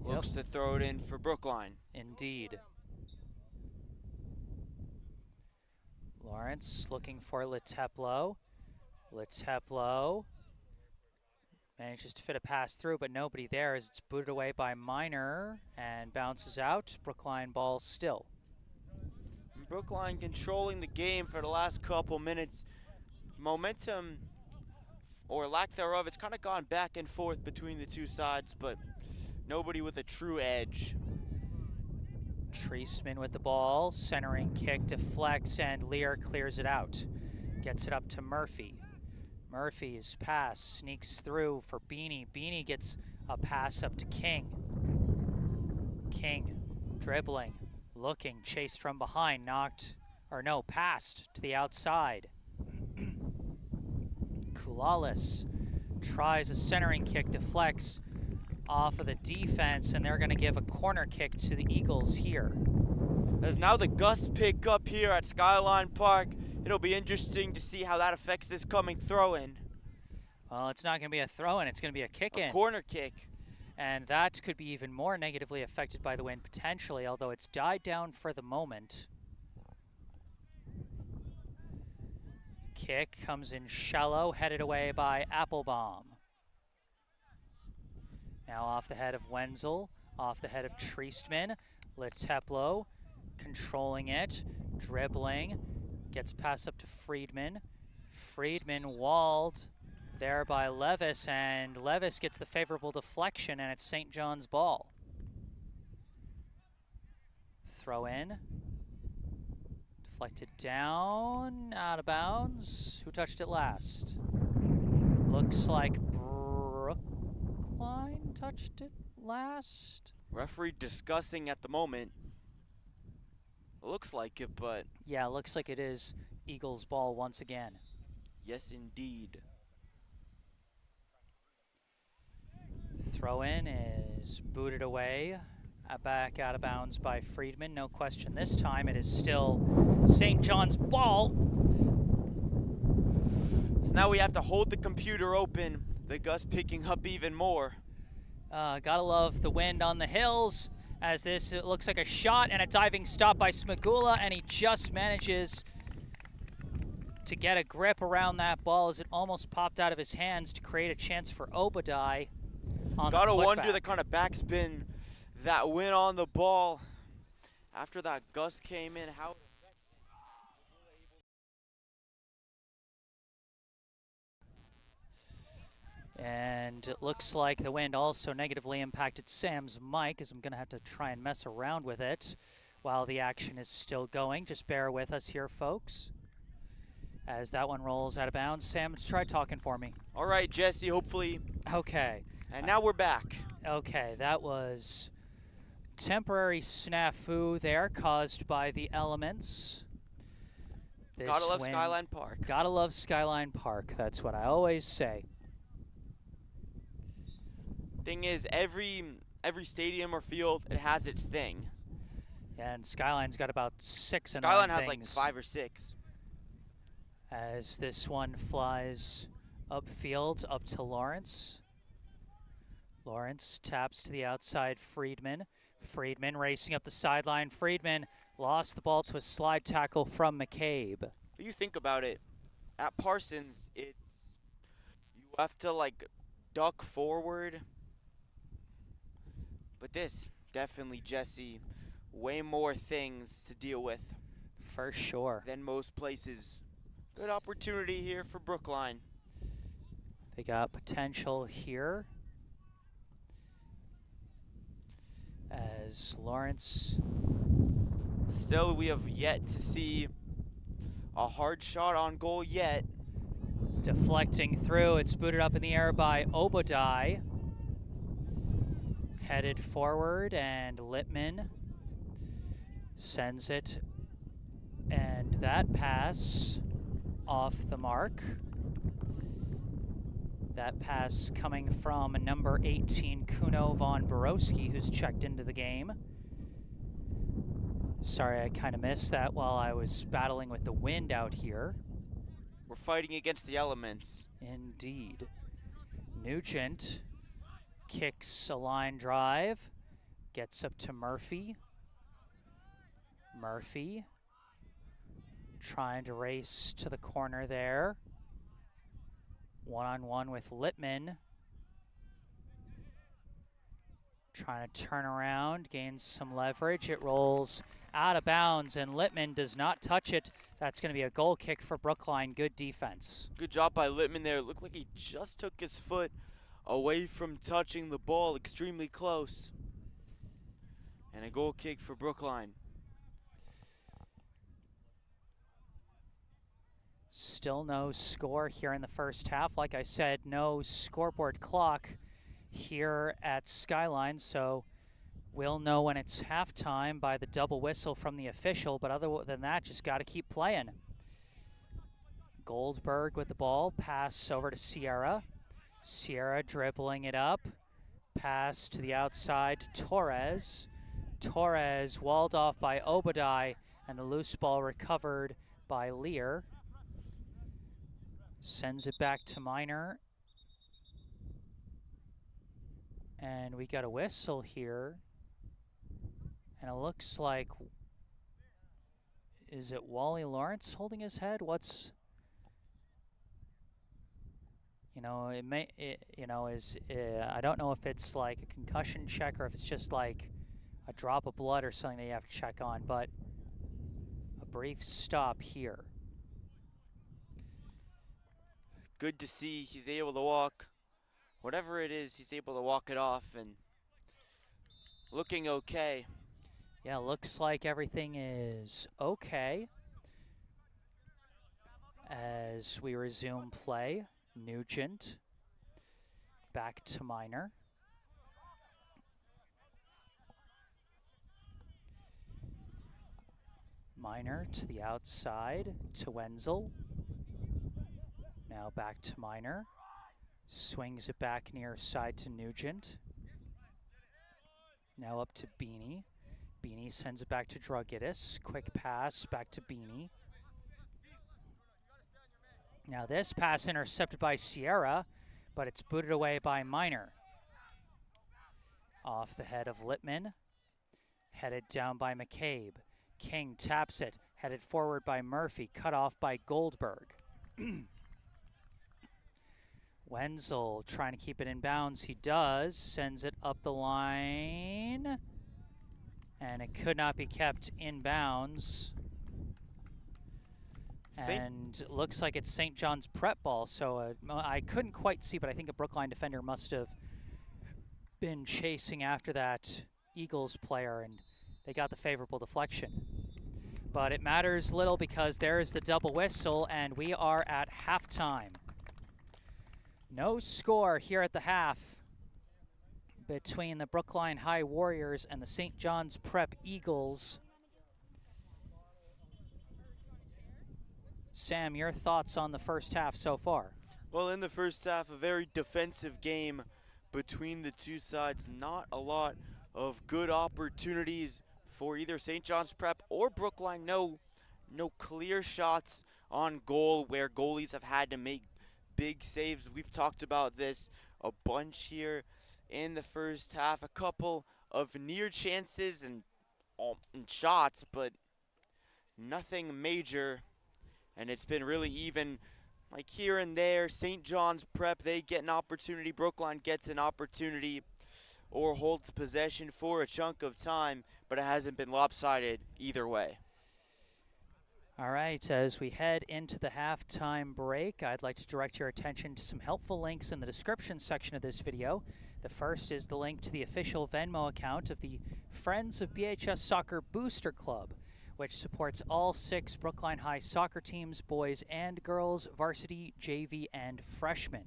looks to throw it in for Brookline. Indeed. Lawrence looking for Leteplo. Leteplo manages to fit a pass through, but nobody there as it's booted away by Minor and bounces out. Brookline ball still. Brookline controlling the game for the last couple minutes. Momentum, or lack thereof, it's kind of gone back and forth between the two sides, but nobody with a true edge. Treisman with the ball, centering kick deflects, and Lear clears it out. Gets it up to Murphy. Murphy's pass sneaks through for Beanie. Beanie gets a pass up to King. King dribbling, looking, chased from behind, passed to the outside. Kulalis tries a centering kick, deflects off of the defense, and they're going to give a corner kick to the Eagles here. As now the gusts pick up here at Skyline Park. It'll be interesting to see how that affects this coming throw-in. Well, it's not going to be a throw-in, it's going to be a kick-in. A corner kick. And that could be even more negatively affected by the wind, potentially, although it's died down for the moment. Kick comes in shallow, headed away by Applebaum. Now off the head of Wenzel, off the head of Treistman. Leteplo controlling it, dribbling, gets pass up to Friedman. Friedman walled there by Levis, and Levis gets the favorable deflection, and it's St. John's ball. Throw in. Deflected down, out of bounds. Who touched it last? Looks like Brookline touched it last. Referee discussing at the moment. Looks like it, but... Yeah, looks like it is Eagles ball once again. Yes, indeed. Throw in is booted away. Back out of bounds by Friedman. No question this time. It is still St. John's ball. So now we have to hold the computer open. The gust picking up even more. Gotta love the wind on the hills as this it looks like a shot and a diving stop by Smagula, and he just manages to get a grip around that ball as it almost popped out of his hands to create a chance for Obadiah on Gotta the wonder the kind of backspin that went on the ball after that gust came in. How And it looks like the wind also negatively impacted Sam's mic, as I'm going to have to try and mess around with it while the action is still going. Just bear with us here, folks, as that one rolls out of bounds. Sam, try talking for me. All right, Jesse, hopefully. Okay. And now we're back. Okay, that was temporary snafu there caused by the elements. Gotta love Skyline Park. Gotta love Skyline Park. That's what I always say. Thing is, every every stadium or field, it has its thing. And Skyline's got about 6 Skyline annoying has like things 5 or 6. as this one flies upfield up to Lawrence. Lawrence taps to the outside, Friedman. Friedman racing up the sideline. Friedman lost the ball to a slide tackle from McCabe. But you think about it, at Parsons, you have to like duck forward. But this, definitely Jesse, way more things to deal with For sure. than most places. Good opportunity here for Brookline. They got potential here as Lawrence. Still, we have yet to see a hard shot on goal yet. Deflecting through, it's booted up in the air by Obadai. Headed forward, and Littman sends it, and that pass off the mark. That pass coming from number 18, Kuno von Borowski, who's checked into the game. Sorry, I kind of missed that while I was battling with the wind out here. We're fighting against the elements. Indeed. Nugent kicks a line drive, gets up to Murphy. Murphy trying to race to the corner there. One-on-one with Littman. Trying to turn around, gains some leverage. It rolls out of bounds, and Littman does not touch it. That's going to be a goal kick for Brookline. Good defense. Good job by Littman there. It looked like he just took his foot away from touching the ball, extremely close. And a goal kick for Brookline. Still no score here in the first half. Like I said, no scoreboard clock here at Skyline, so we'll know when it's halftime by the double whistle from the official, but other than that, just got to keep playing. Goldberg with the ball, pass over to Sierra. Sierra dribbling it up, pass to the outside to Torres. Torres walled off by Obadai, and the loose ball recovered by Lear. Sends it back to Minor. And we got a whistle here. And it looks like, is it Wally Lawrence holding his head? What's, I don't know if it's like a concussion check or if it's just like a drop of blood or something that you have to check on, but a brief stop here. Good to see he's able to walk. Whatever it is, he's able to walk it off and looking okay. Yeah, looks like everything is okay as we resume play. Nugent back to Minor. Minor to the outside to Wenzel. Now back to Minor. Swings it back near side to Nugent. Now up to Beanie. Beanie sends it back to Dragitis. Quick pass back to Beanie. Now this pass intercepted by Sierra, but it's booted away by Minor. Off the head of Littman. Headed down by McCabe. King taps it. Headed forward by Murphy. Cut off by Goldberg. Wenzel trying to keep it in bounds. He does. Sends it up the line. And it could not be kept in bounds. And looks like it's St. John's prep ball. So I couldn't quite see, but I think a Brookline defender must have been chasing after that Eagles player, and they got the favorable deflection. But it matters little because there's the double whistle, and we are at halftime. No score here at the half between the Brookline High Warriors and the St. John's Prep Eagles. Sam, your thoughts on the first half so far? Well, in the first half, a very defensive game between the two sides. Not a lot of good opportunities for either St. John's Prep or Brookline. No clear shots on goal where goalies have had to make big saves. We've talked about this a bunch here in the first half. A couple of near chances and shots, but nothing major. And it's been really even, like here and there. St. John's Prep, they get an opportunity. Brookline gets an opportunity or holds possession for a chunk of time, but it hasn't been lopsided either way. All right, as we head into the halftime break, I'd like to direct your attention to some helpful links in the description section of this video. The first is the link to the official Venmo account of the Friends of BHS Soccer Booster Club, which supports all 6 Brookline High soccer teams, boys and girls, varsity, JV, and freshmen.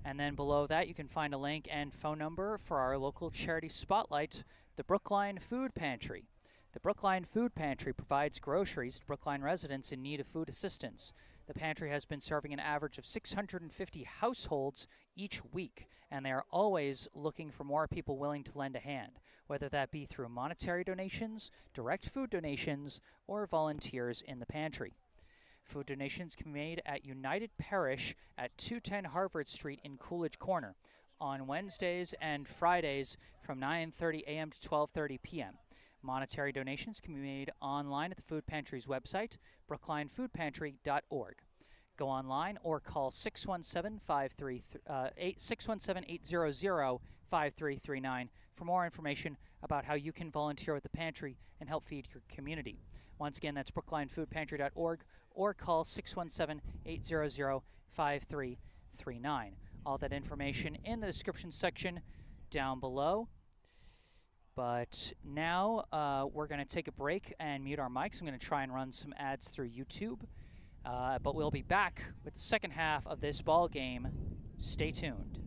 And then below that, you can find a link and phone number for our local charity spotlight, the Brookline Food Pantry. The Brookline Food Pantry provides groceries to Brookline residents in need of food assistance. The pantry has been serving an average of 650 households each week, and they are always looking for more people willing to lend a hand, whether that be through monetary donations, direct food donations, or volunteers in the pantry. Food donations can be made at United Parish at 210 Harvard Street in Coolidge Corner on Wednesdays and Fridays from 9:30 a.m. to 12:30 p.m. Monetary donations can be made online at the Food Pantry's website, brooklinefoodpantry.org. Go online or call 617-800-5339 for more information about how you can volunteer with the pantry and help feed your community. Once again, that's brooklinefoodpantry.org or call 617-800-5339. All that information in the description section down below. But now we're going to take a break and mute our mics. I'm going to try and run some ads through YouTube. But we'll be back with the second half of this ball game. Stay tuned.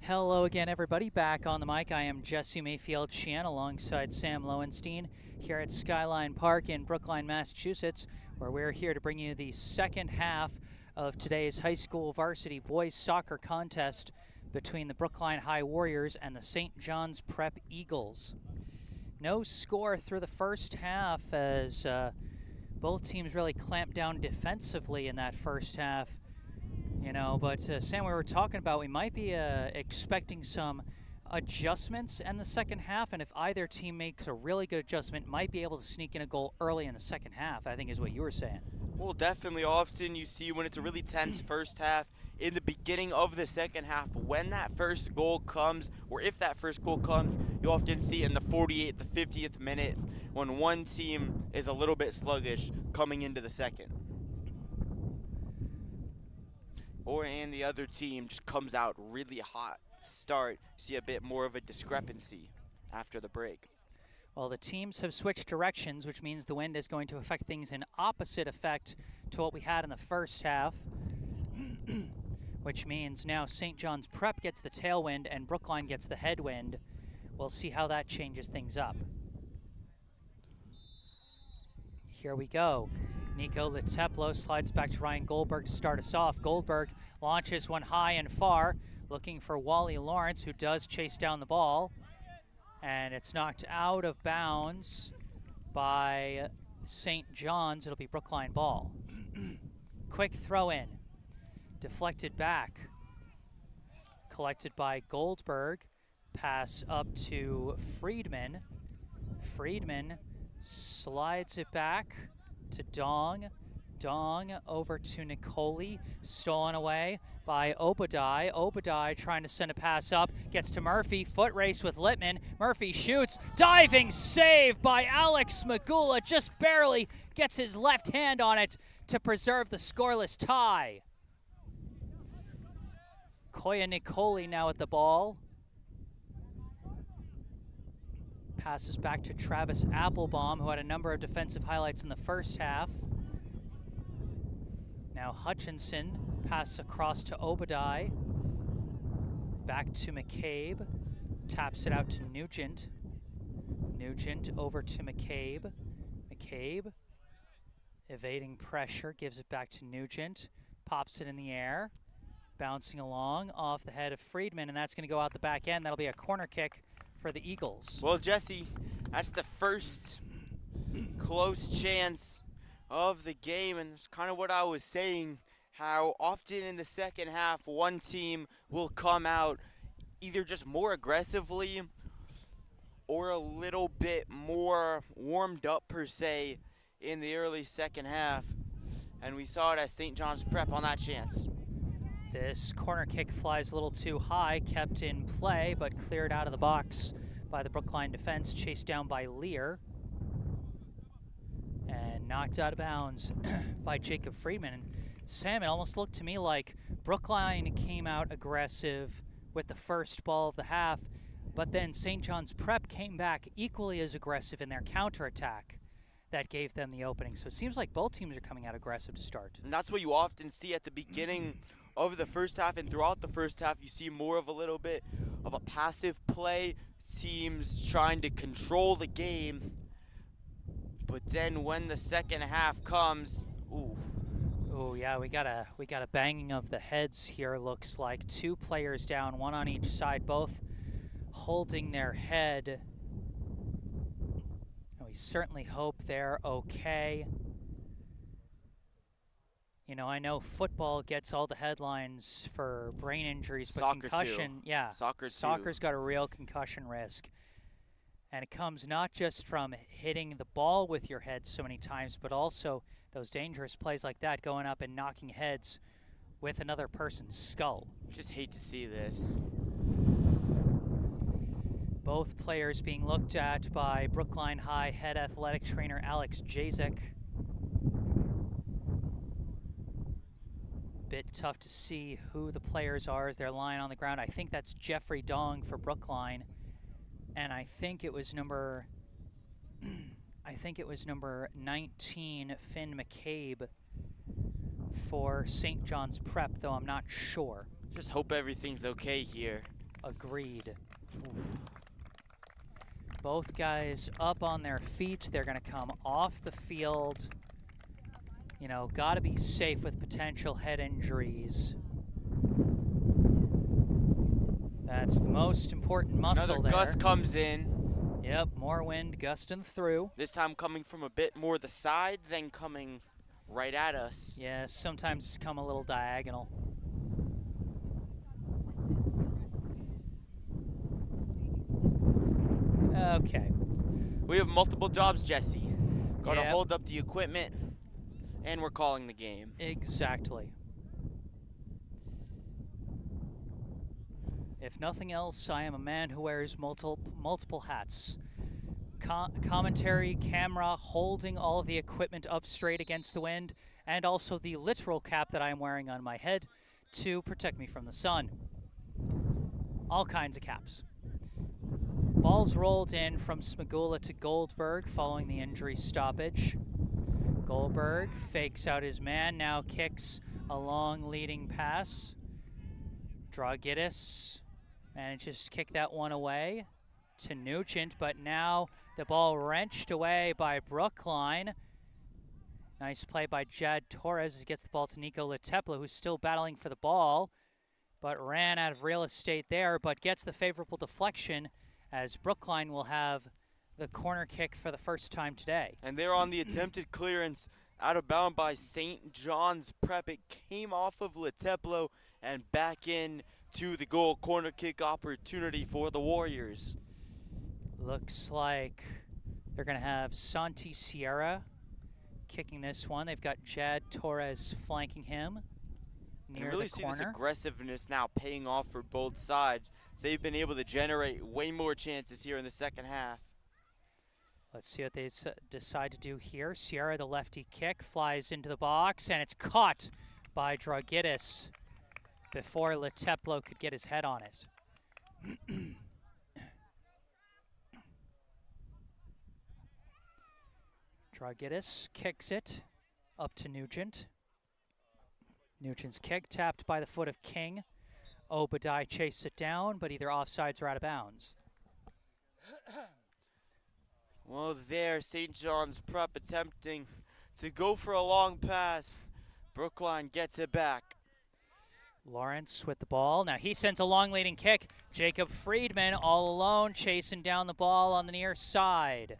Hello again, everybody. Back on the mic, I am Jesse Mayfield-Sheehan alongside Sam Lowenstein here at Skyline Park in Brookline, Massachusetts, where we're here to bring you the second half of today's high school varsity boys soccer contest between the Brookline High Warriors and the St. John's Prep Eagles. No score through the first half as both teams really clamped down defensively in that first half. But Sam, we were talking about we might be expecting some adjustments in the second half, and if either team makes a really good adjustment, might be able to sneak in a goal early in the second half, I think is what you were saying. Well, definitely often you see when it's a really tense first half, in the beginning of the second half, when that first goal comes, or if that first goal comes, you often see in the 48th, the 50th minute, when one team is a little bit sluggish coming into the second. And the other team just comes out really hot start, see a bit more of a discrepancy after the break. Well, the teams have switched directions, which means the wind is going to affect things in opposite effect to what we had in the first half, which means now St. John's Prep gets the tailwind and Brookline gets the headwind. We'll see how that changes things up. Here we go. Nico Leteplo slides back to Ryan Goldberg to start us off. Goldberg launches one high and far, looking for Wally Lawrence, who does chase down the ball. And it's knocked out of bounds by St. John's. It'll be Brookline ball. Quick throw in. Deflected back. Collected by Goldberg. Pass up to Friedman. Friedman slides it back to Dong. Dong over to Nicoli. Stolen away by Obadai. Obadai trying to send a pass up. Gets to Murphy. Foot race with Littman. Murphy shoots. Diving save by Alex Magula. Just barely gets his left hand on it to preserve the scoreless tie. Koya Nicoli now at the ball. Passes back to Travis Applebaum, who had a number of defensive highlights in the first half. Now Hutchinson passes across to Obadai. Back to McCabe. Taps it out to Nugent. Nugent over to McCabe. McCabe evading pressure, gives it back to Nugent. Pops it in the air. Bouncing along off the head of Friedman, and that's going to go out the back end. That'll be a corner kick for the Eagles. Well, Jesse, that's the first close chance of the game, and it's kind of what I was saying, how often in the second half one team will come out either just more aggressively or a little bit more warmed up per se in the early second half, and we saw it as St. John's Prep on that chance. This corner kick flies a little too high, kept in play, but cleared out of the box by the Brookline defense, chased down by Lear. And knocked out of bounds by Jacob Friedman. And Sam, it almost looked to me like Brookline came out aggressive with the first ball of the half, but then St. John's Prep came back equally as aggressive in their counterattack. That gave them the opening. So it seems like both teams are coming out aggressive to start. And that's what you often see at the beginning of the first half, and throughout the first half you see more of a little bit of a passive play, teams trying to control the game. But then when the second half comes, ooh. Oh yeah, we got a banging of the heads here. Looks like two players down, one on each side, both holding their head. And we certainly hope they're okay. I know football gets all the headlines for brain injuries, but Soccer concussion, too. yeah, Soccer too. Soccer's got a real concussion risk. And it comes not just from hitting the ball with your head so many times, but also those dangerous plays like that, going up and knocking heads with another person's skull. Just hate to see this. Both players being looked at by Brookline High head athletic trainer Alex Jazik. Bit tough to see who the players are as they're lying on the ground. I think that's Jeffrey Dong for Brookline, and I think it was number 19, Finn McCabe, for St. John's Prep, though I'm not sure. Just hope everything's okay here. Agreed. Oof. Both guys up on their feet. They're going to come off the field. You know, got to be safe with potential head injuries. That's the most important muscle Another there. gust comes in. Yep, more wind gusting through. This time coming from a bit more the side than coming right at us. Yeah, sometimes come a little diagonal. Okay. We have multiple jobs, Jesse. Gotta Yep. hold up the equipment, and we're calling the game. Exactly. If nothing else, I am a man who wears multiple hats. Commentary, camera, holding all of the equipment up straight against the wind, and also the literal cap that I am wearing on my head to protect me from the sun. All kinds of caps. Ball's rolled in from Smagula to Goldberg following the injury stoppage. Goldberg fakes out his man, now kicks a long leading pass. Dragitis manages to kick that one away to Nugent, but now the ball wrenched away by Brookline. Nice play by Jad Torres as he gets the ball to Nico Letepla, who's still battling for the ball, but ran out of real estate there, but gets the favorable deflection as Brookline will have the corner kick for the first time today. And they're on the attempted clearance out of bound by St. John's Prep. It came off of Leteplo and back in to the goal. Corner kick opportunity for the Warriors. Looks like they're going to have Santi Sierra kicking this one. They've got Jad Torres flanking him near really the see corner. this aggressiveness now paying off for both sides. They've been able to generate way more chances here in the second half. Let's see what they decide to do here. Sierra, the lefty kick, flies into the box, and it's caught by Dragitis before Leteplo could get his head on it. Dragitis kicks it up to Nugent. Nugent's kick tapped by the foot of King. Obadiah chased it down, but either offsides or out of bounds. Well, there, St. John's Prep attempting to go for a long pass. Brookline gets it back. Lawrence with the ball. Now he sends a long leading kick. Jacob Friedman all alone chasing down the ball on the near side.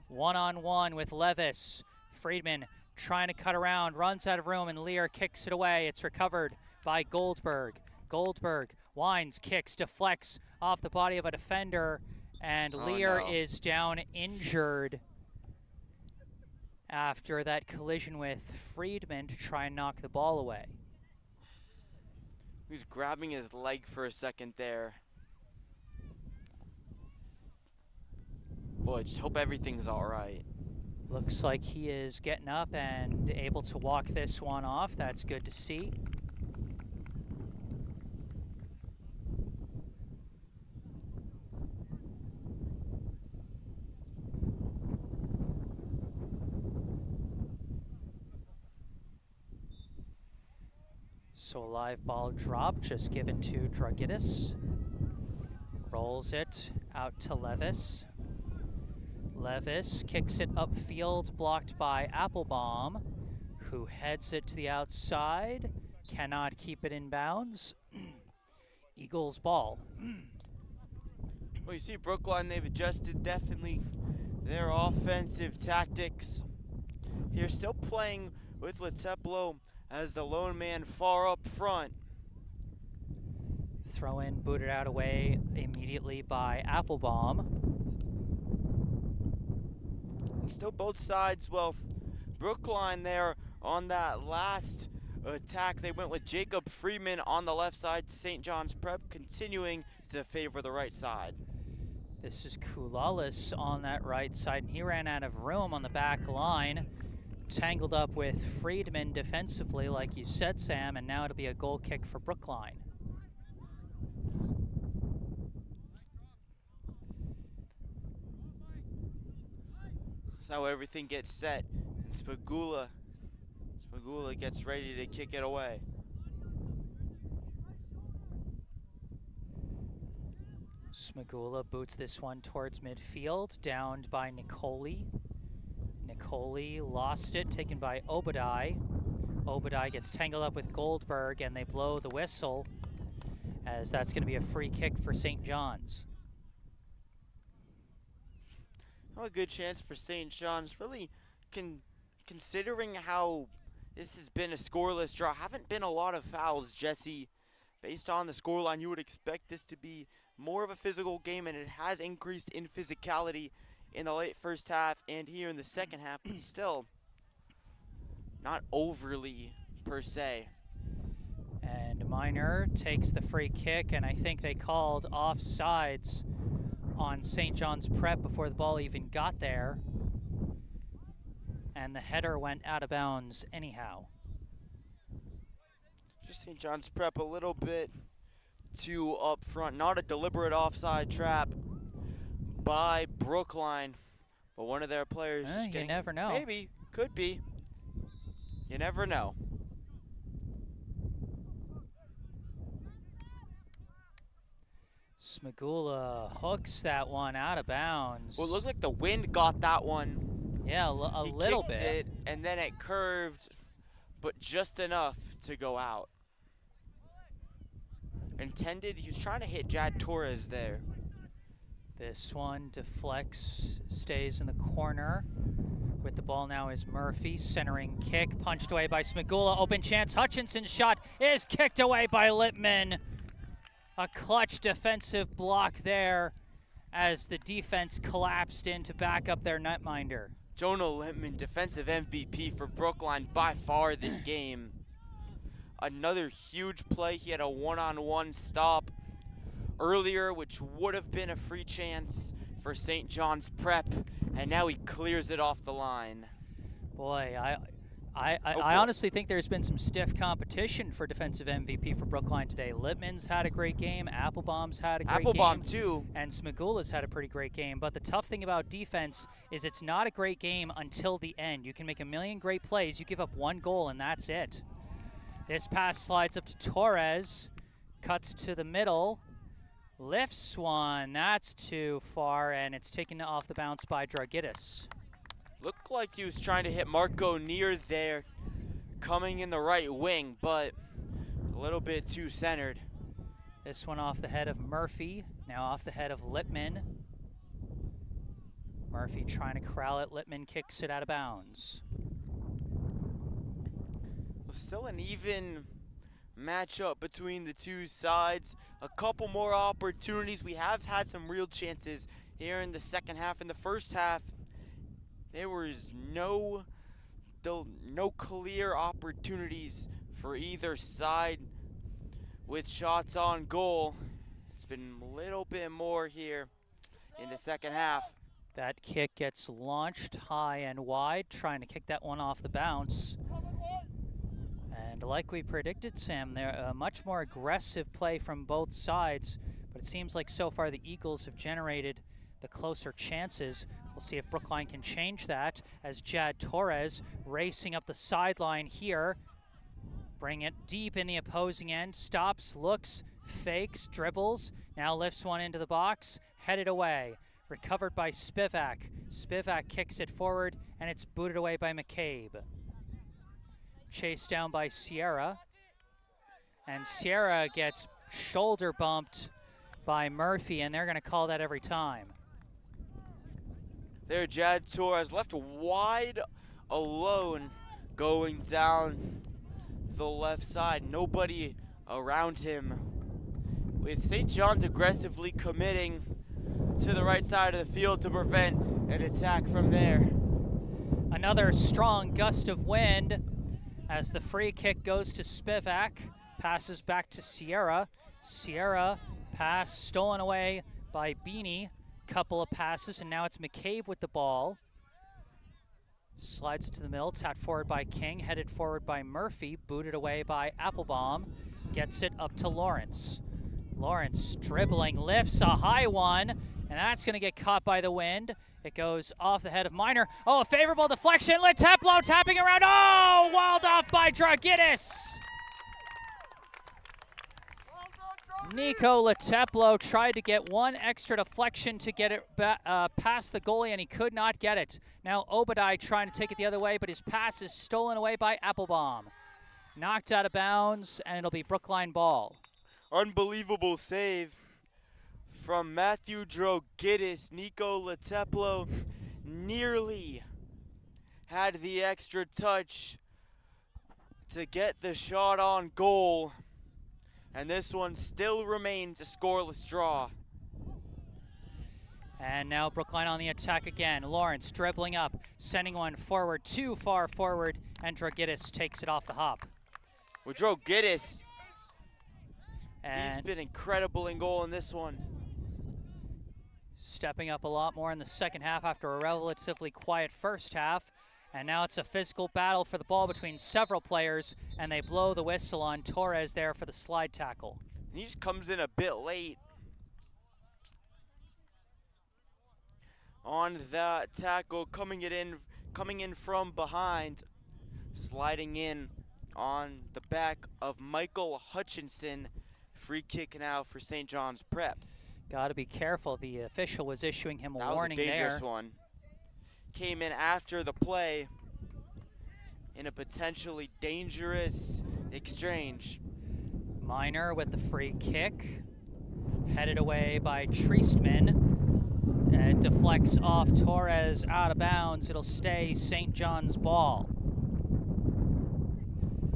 One-on-one with Levis. Friedman trying to cut around, runs out of room, and Lear kicks it away. It's recovered by Goldberg. Goldberg winds, kicks, deflects off the body of a defender, and Lear is down injured after that collision with Friedman to try and knock the ball away. He's grabbing his leg for a second there. Boy, just hope everything's all right. Looks like he is getting up and able to walk this one off. That's good to see. So a live ball drop just given to Dragitis. Rolls it out to Levis. Levis kicks it upfield, blocked by Applebaum, who heads it to the outside. Cannot keep it in bounds. Eagles ball. Well, you see Brookline, they've adjusted definitely their offensive tactics. Here, still playing with Leteplo as the lone man far up front. Throw in, booted out away immediately by Applebaum. And still both sides, well, Brookline there on that last attack. They went with Jacob Freeman on the left side. St. John's Prep continuing to favor the right side. This is Kulalis on that right side, and he ran out of room on the back line. Tangled up with Friedman defensively, like you said, Sam, and now it'll be a goal kick for Brookline. That's how everything gets set, and Spagula gets ready to kick it away. Smagula boots this one towards midfield, downed by Nicoli. Nicoli lost it, taken by Obadai. Obadai gets tangled up with Goldberg, and they blow the whistle, as that's going to be a free kick for St. John's. Oh, a good chance for St. John's. Really, considering how this has been a scoreless draw, haven't been a lot of fouls, Jesse. Based on the scoreline, you would expect this to be more of a physical game, and it has increased in physicality in the late first half and here in the second half, but still not overly per se. And Minor takes the free kick, and I think they called offsides on St. John's Prep before the ball even got there. And the header went out of bounds anyhow. Just St. John's Prep a little bit too up front. Not a deliberate offside trap by Brookline, but one of their players just getting... You never know. Maybe, could be. You never know. Smagula hooks that one out of bounds. Well, it looked like the wind got that one. Yeah, a little bit. He kicked it, and then it curved, but just enough to go out. Intended, he was trying to hit Jad Torres there. This one deflects, stays in the corner. With the ball now is Murphy, centering kick, punched away by Smagula. Open chance, Hutchinson's shot is kicked away by Lippman. A clutch defensive block there as the defense collapsed in to back up their netminder. Jonah Lippman, defensive MVP for Brookline by far this game. Another huge play. He had a one-on-one stop earlier, which would have been a free chance for St. John's Prep, and now he clears it off the line. Boy, I honestly think there's been some stiff competition for defensive MVP for Brookline today. Lippman's had a great game. Applebaum's had a great game. Applebaum too. And Smagula's had a pretty great game. But the tough thing about defense is it's not a great game until the end. You can make a million great plays. You give up one goal, and that's it. This pass slides up to Torres. Cuts to the middle. Lifts one. That's too far, and it's taken off the bounce by Dragitis. Looked like he was trying to hit Marco near there, coming in the right wing, but a little bit too centered. This one off the head of Murphy, now off the head of Lippman. Murphy trying to corral it, Lippman kicks it out of bounds. Well, still an even matchup between the two sides. A couple more opportunities. We have had some real chances here in the second half. In the first half, there was no clear opportunities for either side with shots on goal. It's been a little bit more here in the second half. That kick gets launched high and wide, trying to kick that one off the bounce. And like we predicted, Sam, there a much more aggressive play from both sides, but it seems like so far the Eagles have generated the closer chances. We'll see if Brookline can change that as Jad Torres racing up the sideline here. Bring it deep in the opposing end, stops, looks, fakes, dribbles, now lifts one into the box, headed away. Recovered by Spivak. Spivak kicks it forward, and it's booted away by McCabe. Chased down by Sierra. And Sierra gets shoulder bumped by Murphy, and they're going to call that every time. There, Jad Torres left wide alone going down the left side. Nobody around him. With St. John's aggressively committing to the right side of the field to prevent an attack from there. Another strong gust of wind as the free kick goes to Spivak. Passes back to Sierra. Sierra pass stolen away by Beanie. Couple of passes, and now it's McCabe with the ball. Slides to the middle, tapped forward by King, headed forward by Murphy, booted away by Applebaum. Gets it up to Lawrence. Lawrence dribbling, lifts a high one, and that's going to get caught by the wind. It goes off the head of Minor. Oh, a favorable deflection. Leteplo tapping around. Oh, walled off by Dragitis. Nico Leteplo tried to get one extra deflection to get it past the goalie, and he could not get it. Now Obadai trying to take it the other way, but his pass is stolen away by Applebaum. Knocked out of bounds, and it'll be Brookline ball. Unbelievable save from Matthew Drogidis. Nico Leteplo nearly had the extra touch to get the shot on goal. And this one still remains a scoreless draw. And now Brookline on the attack again. Lawrence dribbling up, sending one forward, too far forward, and Drogidis takes it off the hop. With Drogidis, he's been incredible in goal in this one. Stepping up a lot more in the second half after a relatively quiet first half. And now it's a physical battle for the ball between several players, and they blow the whistle on Torres there for the slide tackle. He just comes in a bit late on that tackle, coming in from behind, sliding in on the back of Michael Hutchinson. Free kick now for St. John's Prep. Got to be careful. The official was issuing him a warning there. That was a dangerous one. Came in after the play in a potentially dangerous exchange. Minor with the free kick. Headed away by Treestman. It deflects off Torres out of bounds. It'll stay St. John's ball.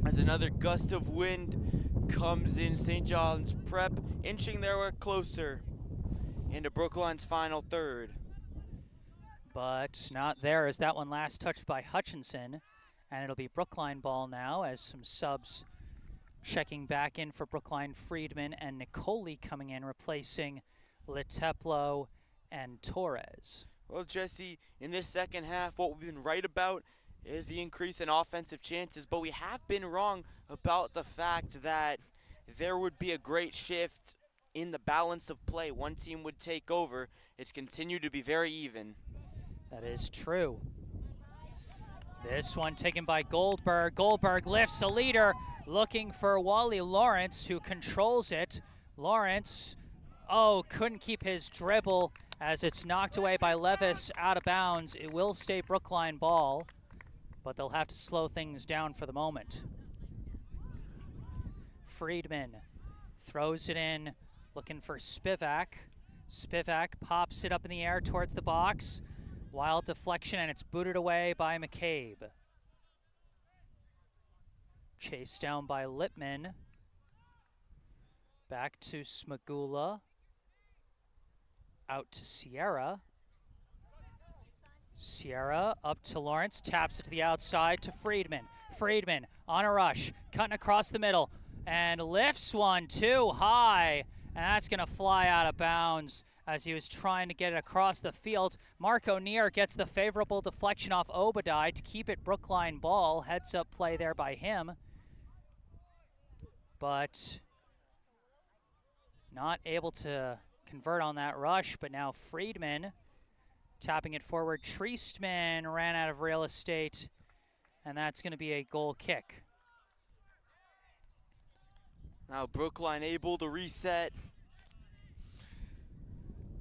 As another gust of wind comes in, St. John's Prep inching their way closer into Brookline's final third. But not there as that one last touched by Hutchinson. And it'll be Brookline ball now as some subs checking back in for Brookline. Friedman and Nicoli coming in, replacing Leteplo and Torres. Well, Jesse, in this second half, what we've been right about is the increase in offensive chances, but we have been wrong about the fact that there would be a great shift in the balance of play. One team would take over. It's continued to be very even. That is true. This one taken by Goldberg. Goldberg lifts a leader, looking for Wally Lawrence, who controls it. Lawrence, couldn't keep his dribble as it's knocked away by Levis out of bounds. It will stay Brookline ball, but they'll have to slow things down for the moment. Friedman throws it in, looking for Spivak. Spivak pops it up in the air towards the box. Wild deflection, and it's booted away by McCabe. Chased down by Lippman. Back to Smagula. Out to Sierra. Sierra up to Lawrence, taps it to the outside to Friedman. Friedman on a rush, cutting across the middle, and lifts one too high, and that's going to fly out of bounds as he was trying to get it across the field. Mark O'Neill gets the favorable deflection off Obadai to keep it Brookline ball. Heads up play there by him. But not able to convert on that rush, but now Friedman tapping it forward. Treestman ran out of real estate, and that's going to be a goal kick. Now Brookline able to reset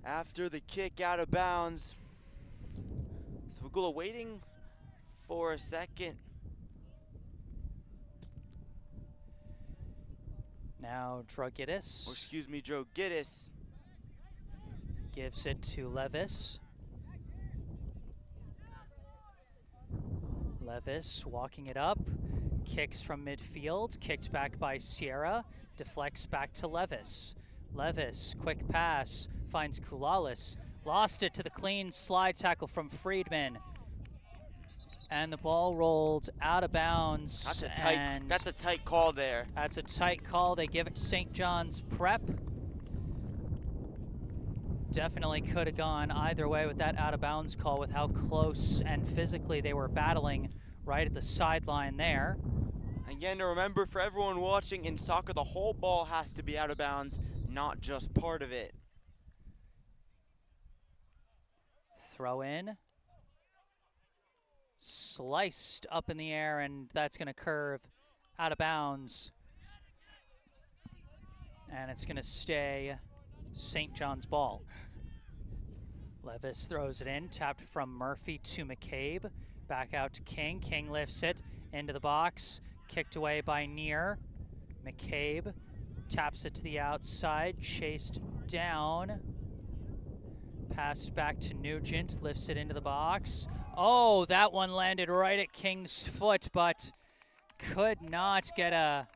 after the kick out of bounds. Smagula waiting for a second. Now Drogidis. Drogidis. Gives it to Levis. Levis walking it up. Kicks from midfield. Kicked back by Sierra. Deflects back to Levis. Levis, quick pass, finds Kulalis. Lost it to the clean slide tackle from Friedman. And the ball rolled out of bounds. That's a tight call there. That's a tight call. They give it to St. John's Prep. Definitely could have gone either way with that out of bounds call, with how close and physically they were battling right at the sideline there. Again, to remember for everyone watching, in soccer, the whole ball has to be out of bounds, not just part of it. Throw in. Sliced up in the air, and that's going to curve out of bounds. And it's going to stay St. John's ball. Levis throws it in, tapped from Murphy to McCabe. Back out to King. King lifts it into the box. Kicked away by Neer. McCabe taps it to the outside, chased down. Passed back to Nugent, lifts it into the box. Oh, that one landed right at King's foot, but could not get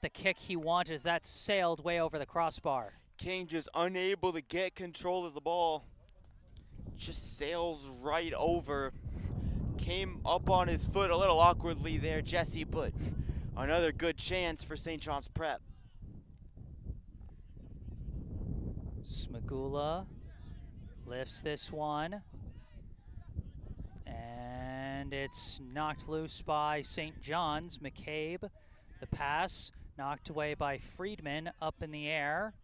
the kick he wanted as that sailed way over the crossbar. King just unable to get control of the ball. Just sails right over. Came up on his foot a little awkwardly there, Jesse, but another good chance for St. John's Prep. Smagula lifts this one. And it's knocked loose by St. John's. McCabe, the pass, knocked away by Friedman, up in the air.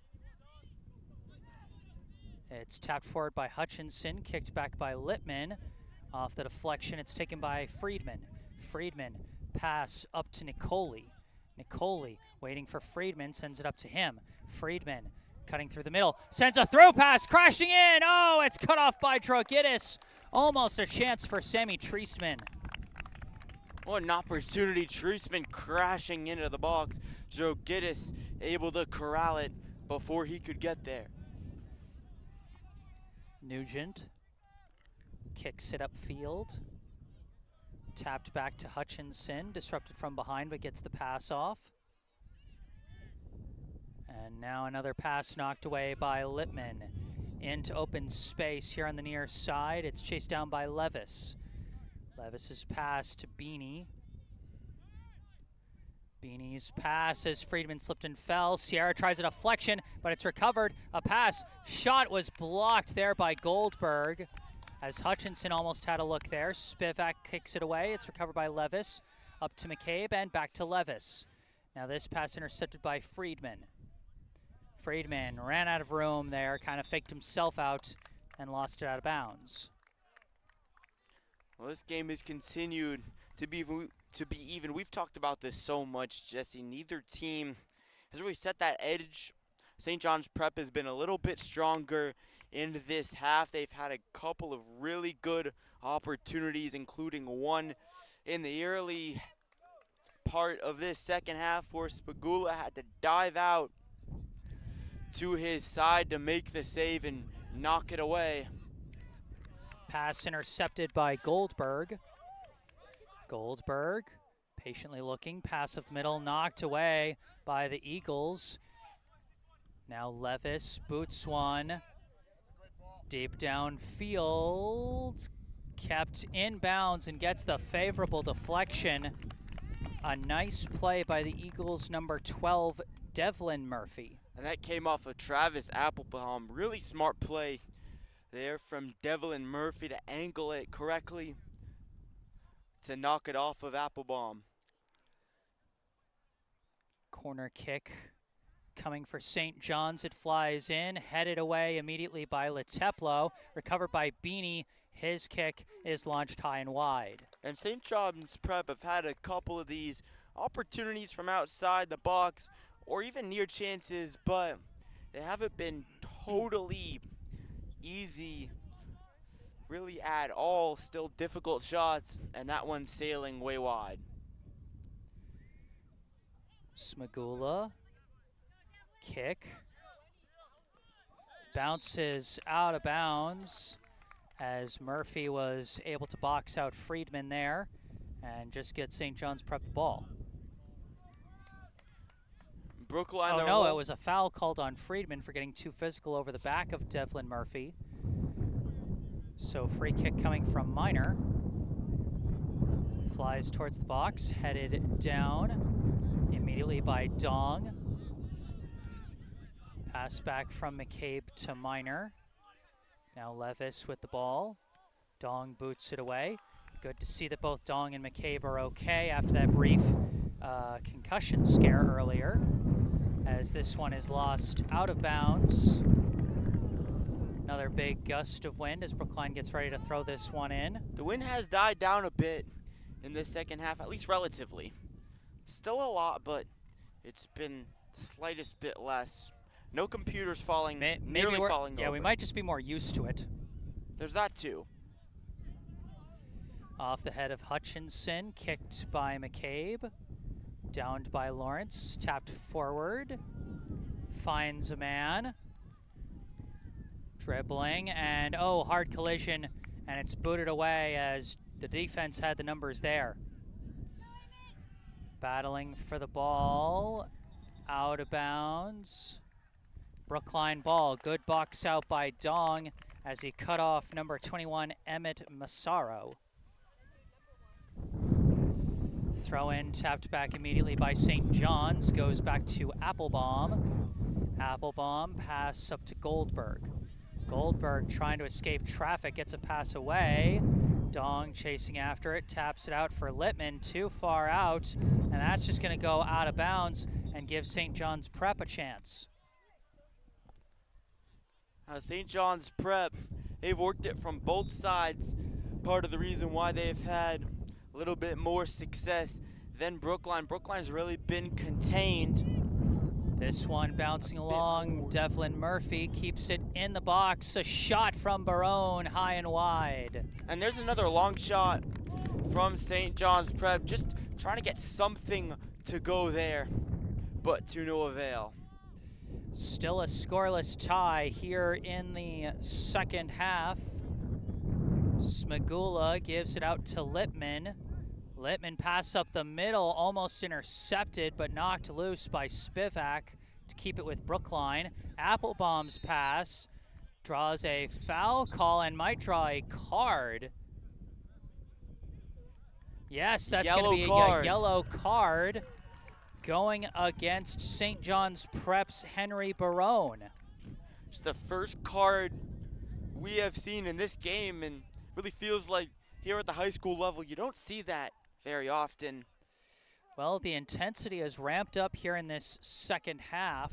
It's tapped forward by Hutchinson, kicked back by Littman. Off the deflection, it's taken by Friedman. Friedman, pass up to Nicoli. Nicoli, waiting for Friedman, sends it up to him. Friedman, cutting through the middle, sends a throw pass, crashing in. Oh, it's cut off by Drogidis. Almost a chance for Sammy Treestman. What an opportunity. Treestman crashing into the box. Drogidis able to corral it before he could get there. Nugent kicks it upfield. Tapped back to Hutchinson, disrupted from behind but gets the pass off. And now another pass knocked away by Littman. Into open space here on the near side. It's chased down by Levis. Levis's pass to Beanie. Beanie's pass as Friedman slipped and fell. Sierra tries a deflection, but it's recovered. A pass. Shot was blocked there by Goldberg as Hutchinson almost had a look there. Spivak kicks it away. It's recovered by Levis. Up to McCabe and back to Levis. Now this pass intercepted by Friedman. Friedman ran out of room there, kind of faked himself out and lost it out of bounds. Well, this game has continued to be even. We've talked about this so much, Jesse. Neither team has really set that edge. St. John's Prep has been a little bit stronger in this half. They've had a couple of really good opportunities, including one in the early part of this second half where Spagula had to dive out to his side to make the save and knock it away. Pass intercepted by Goldberg. Goldberg patiently looking, pass up the middle, knocked away by the Eagles. Now Levis boots one. Deep downfield, kept in bounds and gets the favorable deflection. A nice play by the Eagles' number 12, Devlin Murphy. And that came off of Travis Applebaum. Really smart play there from Devlin Murphy to angle it correctly to knock it off of Applebaum. Corner kick coming for St. John's. It flies in, headed away immediately by Leteplo. Recovered by Beanie. His kick is launched high and wide. And St. John's Prep have had a couple of these opportunities from outside the box or even near chances, but they haven't been totally easy, really at all. Still difficult shots, and that one's sailing way wide. Smagula, kick, bounces out of bounds as Murphy was able to box out Friedman there and just get St. John's Prep the ball. Brookline. Oh no, it was a foul called on Friedman for getting too physical over the back of Devlin Murphy. So free kick coming from Minor. Flies towards the box, headed down immediately by Dong. Pass back from McCabe to Minor. Now Levis with the ball. Dong boots it away. Good to see that both Dong and McCabe are okay after that brief concussion scare earlier, as this one is lost out of bounds. Another big gust of wind as Brookline gets ready to throw this one in. The wind has died down a bit in this second half, at least relatively. Still a lot, but it's been slightest bit less. No computers falling, Maybe nearly falling over. Yeah, we might just be more used to it. There's that too. Off the head of Hutchinson, kicked by McCabe. Downed by Lawrence, tapped forward. Finds a man. Dribbling, and oh, hard collision, and it's booted away as the defense had the numbers there. Battling for the ball, out of bounds. Brookline ball, good box out by Dong as he cut off number 21, Emmett Massaro. Throw in, tapped back immediately by St. John's, goes back to Applebaum. Applebaum, pass up to Goldberg. Goldberg trying to escape traffic, gets a pass away. Dong chasing after it, taps it out for Littman, too far out, and that's just going to go out of bounds and give St. John's Prep a chance. St. John's Prep, they've worked it from both sides. Part of the reason why they've had a little bit more success than Brookline. Brookline's really been contained. This one bouncing along, Devlin Murphy keeps it in the box. A shot from Barone, high and wide. And there's another long shot from St. John's Prep, just trying to get something to go there, but to no avail. Still a scoreless tie here in the second half. Smagula gives it out to Littman. Littman pass up the middle, almost intercepted, but knocked loose by Spivak to keep it with Brookline. Applebaum's pass draws a foul call and might draw a card. Yes, that's going to be a yellow card going against St. John's Prep's Henry Barone. It's the first card we have seen in this game, and really feels like here at the high school level, you don't see that very often. Well, the intensity has ramped up here in this second half.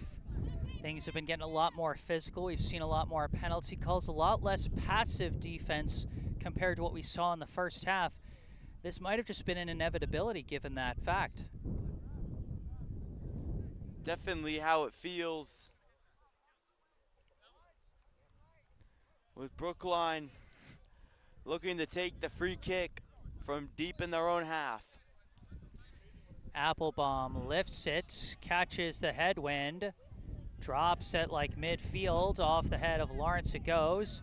Things have been getting a lot more physical. We've seen a lot more penalty calls, a lot less passive defense compared to what we saw in the first half. This might have just been an inevitability given that fact. Definitely how it feels. With Brookline looking to take the free kick from deep in their own half. Applebaum lifts it, catches the headwind, drops it like midfield, off the head of Lawrence it goes.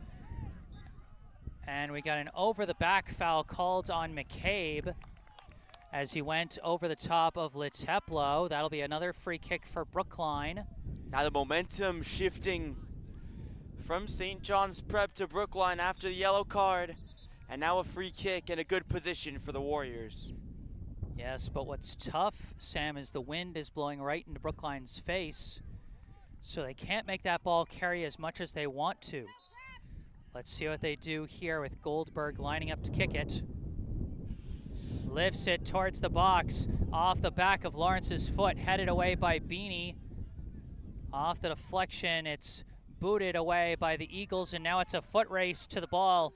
And we got an over-the-back foul called on McCabe as he went over the top of Leteplo. That'll be another free kick for Brookline. Now the momentum shifting from St. John's Prep to Brookline after the yellow card. And now a free kick and a good position for the Warriors. Yes, but what's tough, Sam, is the wind is blowing right into Brookline's face, so they can't make that ball carry as much as they want to. Let's see what they do here with Goldberg lining up to kick it. Lifts it towards the box, off the back of Lawrence's foot, headed away by Beanie. Off the deflection, it's booted away by the Eagles, and now it's a foot race to the ball.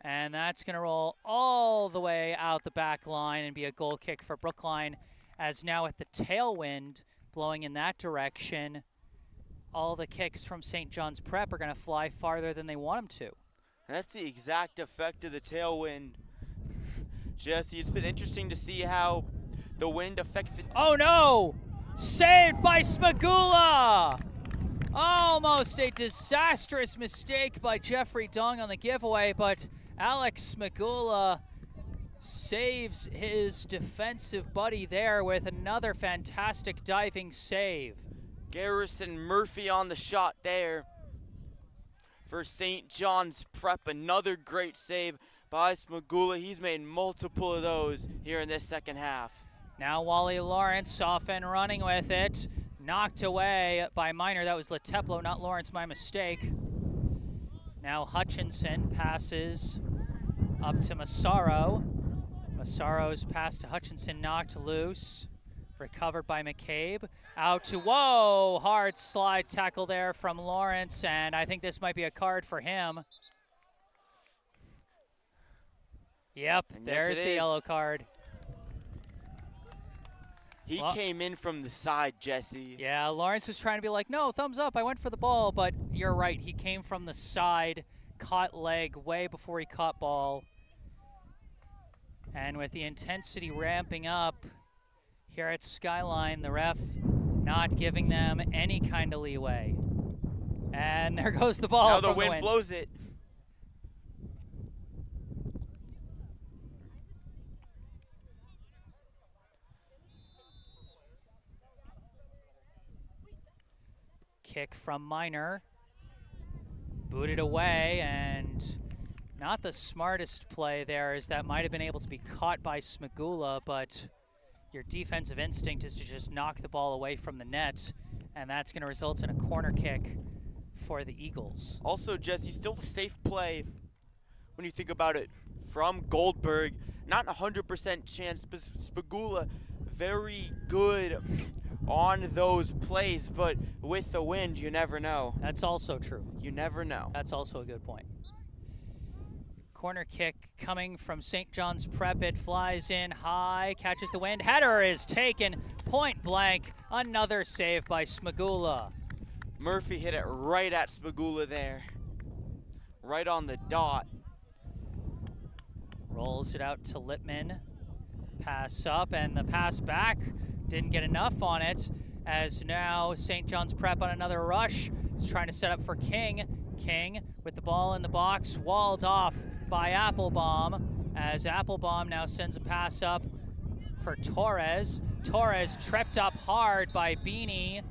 And that's going to roll all the way out the back line and be a goal kick for Brookline, as now with the tailwind blowing in that direction, all the kicks from St. John's Prep are going to fly farther than they want them to. That's the exact effect of the tailwind. Jesse, it's been interesting to see how the wind affects the... Oh no! Saved by Smagula! Almost a disastrous mistake by Jeffrey Dong on the giveaway, but Alex Smagula saves his defensive buddy there with another fantastic diving save. Garrison Murphy on the shot there for St. John's Prep. Another great save by Smagula. He's made multiple of those here in this second half. Now Wally Lawrence off and running with it. Knocked away by Minor. That was Leteplo, not Lawrence, my mistake. Now Hutchinson passes up to Massaro. Massaro's pass to Hutchinson knocked loose. Recovered by McCabe. Out to, whoa, hard slide tackle there from Lawrence, and I think this might be a card for him. Yep, and there's yes, the yellow card. He came in from the side, Jesse. Yeah, Lawrence was trying to be like, no, thumbs up, I went for the ball, but you're right. He came from the side, caught leg way before he caught ball. And with the intensity ramping up here at Skyline, the ref not giving them any kind of leeway. And there goes the ball. Now the wind blows it. Kick from Minor. Booted away, and not the smartest play there, as that might have been able to be caught by Smagula, but your defensive instinct is to just knock the ball away from the net, and that's going to result in a corner kick for the Eagles. Also, Jesse, still a safe play when you think about it from Goldberg. Not 100% chance, but Smagula very good on those plays, but with the wind, you never know. That's also true. You never know. That's also a good point. Corner kick coming from St. John's Prep. It flies in high, catches the wind. Header is taken point blank. Another save by Smagula. Murphy hit it right at Smagula there. Right on the dot. Rolls it out to Littman. Pass up, and the pass back didn't get enough on it, as now St. John's Prep on another rush is trying to set up for King. King with the ball in the box, walled off by Applebaum, as Applebaum now sends a pass up for Torres. Torres tripped up hard by Beanie.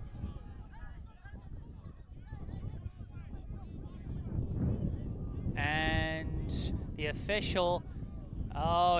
And the official,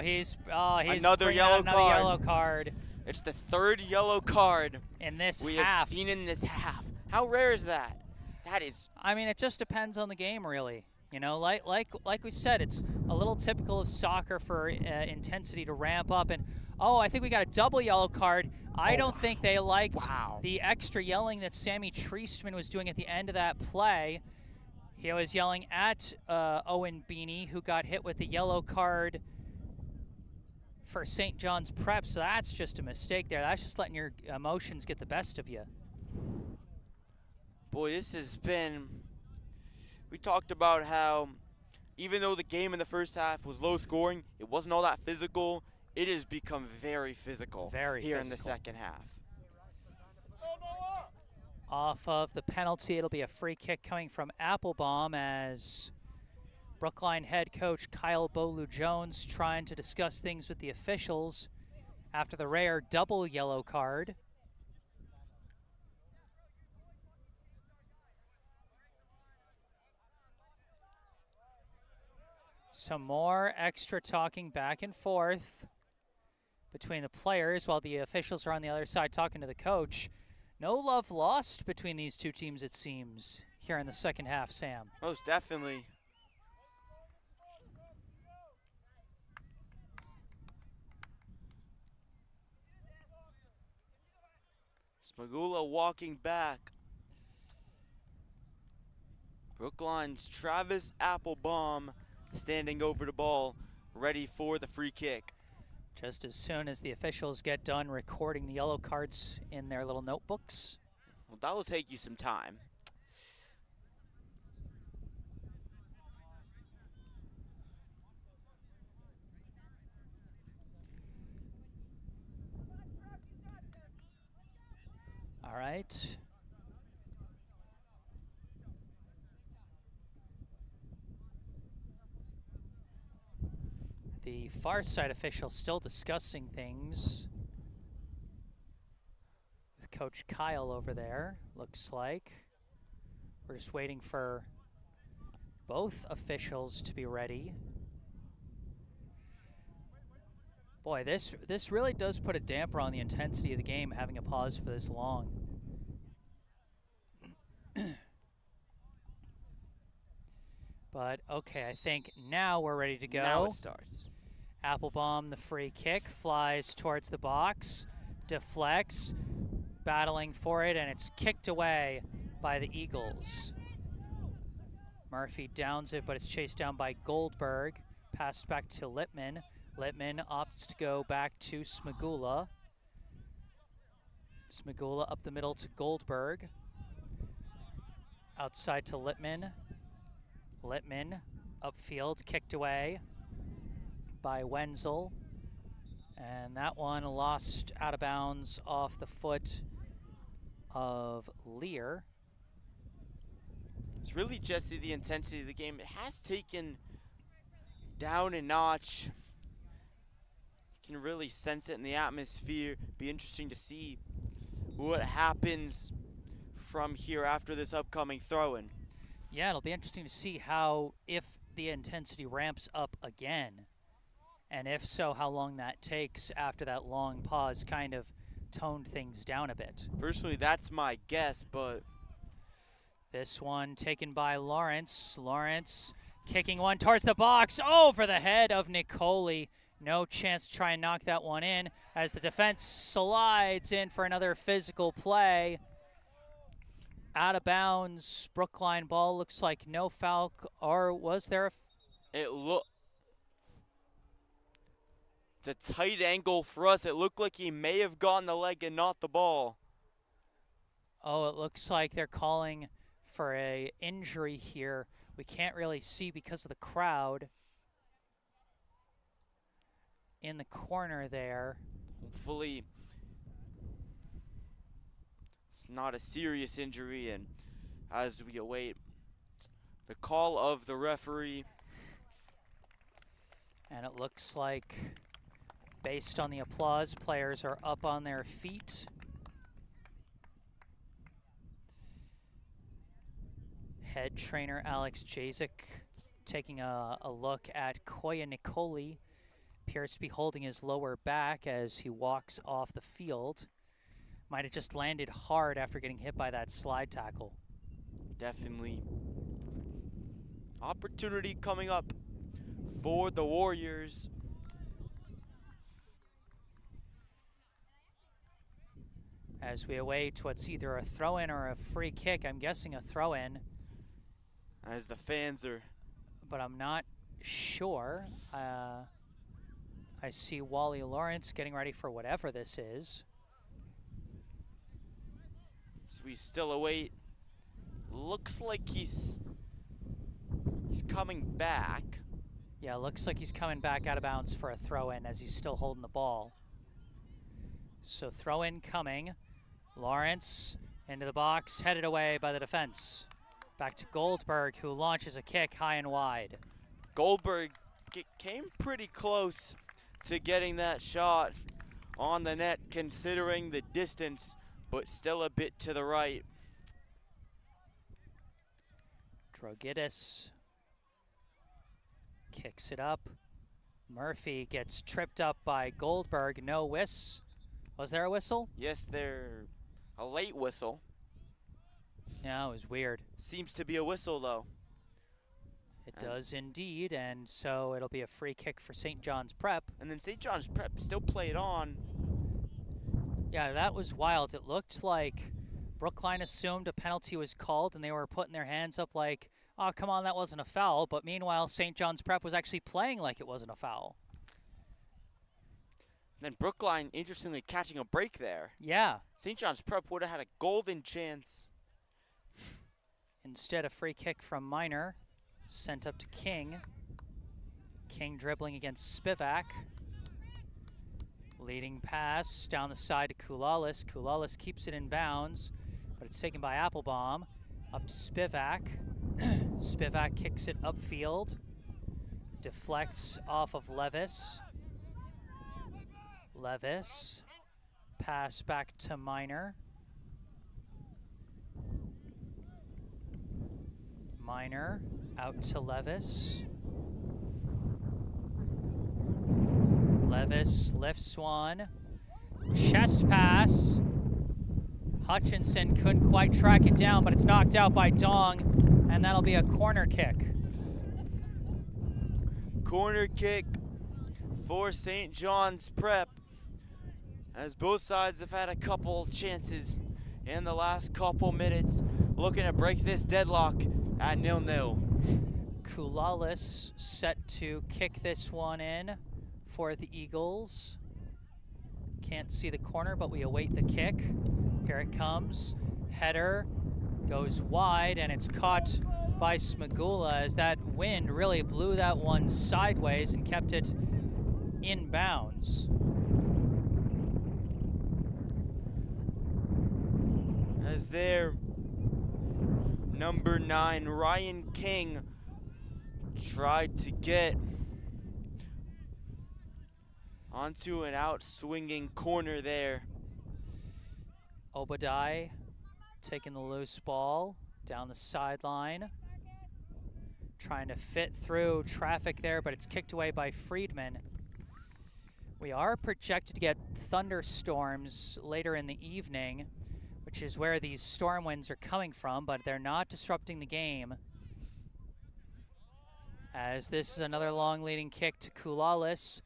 he's another yellow card. It's the third yellow card in this we half. have seen in this half. How rare is that? That is. I mean, it just depends on the game, really. You know, like we said, it's a little typical of soccer for intensity to ramp up. And I think we got a double yellow card. I don't think they liked the extra yelling that Sammy Treestman was doing at the end of that play. He was yelling at Owen Beanie, who got hit with the yellow card for St. John's Prep, so that's just a mistake there. That's just letting your emotions get the best of you. Boy, this has been... We talked about how even though the game in the first half was low scoring, it wasn't all that physical. It has become very physical here in the second half. Off of the penalty, it'll be a free kick coming from Applebaum, as Brookline head coach Kyle Bolu-Jones trying to discuss things with the officials after the rare double yellow card. Some more extra talking back and forth between the players while the officials are on the other side talking to the coach. No love lost between these two teams, it seems, here in the second half, Sam. Most definitely. Smagula walking back. Brookline's Travis Applebaum standing over the ball, ready for the free kick. Just as soon as the officials get done recording the yellow cards in their little notebooks. Well, that will take you some time. All right. The far side official still discussing things with Coach Kyle over there, looks like. We're just waiting for both officials to be ready. Boy, this really does put a damper on the intensity of the game, having a pause for this long. But, okay, I think now we're ready to go. Now it starts. Applebaum, the free kick, flies towards the box, deflects, battling for it, and it's kicked away by the Eagles. Murphy downs it, but it's chased down by Goldberg. Passed back to Littman. Littman opts to go back to Smagula. Smigula up the middle to Goldberg. Outside to Littman. Littman upfield, kicked away by Wenzel. And that one lost out of bounds off the foot of Lear. It's really, Jesse, the intensity of the game. It has taken down a notch. You can really sense it in the atmosphere. Be interesting to see what happens from here after this upcoming throw-in. Yeah, it'll be interesting to see if the intensity ramps up again. And if so, how long that takes after that long pause kind of toned things down a bit. Personally, that's my guess, but this one taken by Lawrence. Lawrence kicking one towards the box, over the head of Nicoli. No chance to try and knock that one in as the defense slides in for another physical play. Out of bounds, Brookline ball. Looks like no foul, or was there the tight angle for us, it looked like he may have gotten the leg and not the ball. Oh, it looks like they're calling for a injury here. We can't really see because of the crowd in the corner there. Hopefully it's not a serious injury, and as we await the call of the referee. And it looks like, based on the applause, players are up on their feet. Head trainer Alex Jazik taking a look at Koya Nicoli. Appears to be holding his lower back as he walks off the field. Might have just landed hard after getting hit by that slide tackle. Definitely. Opportunity coming up for the Warriors. As we await what's either a throw-in or a free kick. I'm guessing a throw-in. As the fans are. But I'm not sure. I see Wally Lawrence getting ready for whatever this is. So we still await. Looks like he's coming back. Yeah, looks like he's coming back out of bounds for a throw-in as he's still holding the ball. So throw-in coming. Lawrence into the box, headed away by the defense. Back to Goldberg, who launches a kick high and wide. Goldberg came pretty close to getting that shot on the net, considering the distance, but still a bit to the right. Drogidis kicks it up. Murphy gets tripped up by Goldberg. No whistle. Was there a whistle? Yes, there. A late whistle. Yeah, it was weird. Seems to be a whistle, though. It does indeed, and so it'll be a free kick for St. John's Prep. And then St. John's Prep still played on. Yeah, that was wild. It looked like Brookline assumed a penalty was called, and they were putting their hands up like, oh, come on, that wasn't a foul. But meanwhile, St. John's Prep was actually playing like it wasn't a foul. And then Brookline, interestingly, catching a break there. Yeah. St. John's Prep would have had a golden chance. Instead, a free kick from Minor. Sent up to King. King dribbling against Spivak. Leading pass down the side to Kulalis. Kulalis keeps it in bounds, but it's taken by Applebaum. Up to Spivak. Spivak kicks it upfield. Deflects off of Levis. Levis. Pass back to Minor. Minor out to Levis. Levis lifts one. Chest pass. Hutchinson couldn't quite track it down, but it's knocked out by Dong, and that'll be a corner kick. Corner kick for St. John's Prep, as both sides have had a couple chances in the last couple minutes, looking to break this deadlock at 0-0. Kulalis set to kick this one in for the Eagles. Can't see the corner, but we await the kick. Here it comes. Header goes wide, and it's caught by Smagula as that wind really blew that one sideways and kept it in bounds. As their number 9, Ryan King, tried to get onto an out-swinging corner there. Obadiah taking the loose ball down the sideline, trying to fit through traffic there, but it's kicked away by Friedman. We are projected to get thunderstorms later in the evening, which is where these storm winds are coming from, but they're not disrupting the game. As this is another long leading kick to Kulalis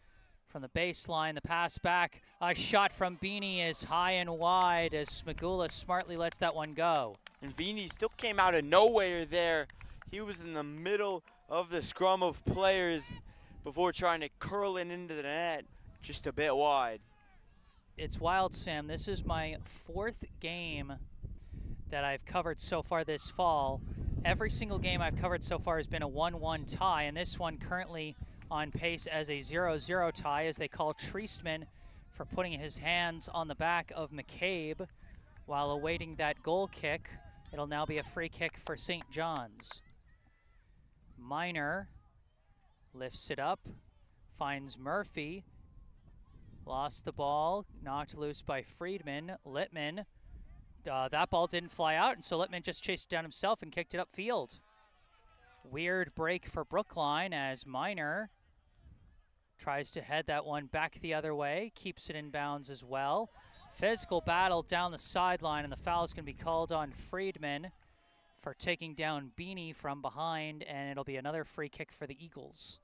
from the baseline, the pass back, a shot from Beanie is high and wide as Smagula smartly lets that one go. And Beanie still came out of nowhere there. He was in the middle of the scrum of players before trying to curl it into the net just a bit wide. It's wild, Sam. This is my 4th game that I've covered so far this fall. Every single game I've covered so far has been a 1-1 tie, and this one currently on pace as a 0-0 tie as they call Treestman for putting his hands on the back of McCabe while awaiting that goal kick. It'll now be a free kick for St. John's. Miner lifts it up, finds Murphy, lost the ball, knocked loose by Friedman. Littman, that ball didn't fly out, and so Littman just chased it down himself and kicked it upfield. Weird break for Brookline as Miner tries to head that one back the other way, keeps it in bounds as well. Physical battle down the sideline, and the foul is going to be called on Friedman for taking down Beanie from behind, and it'll be another free kick for the Eagles.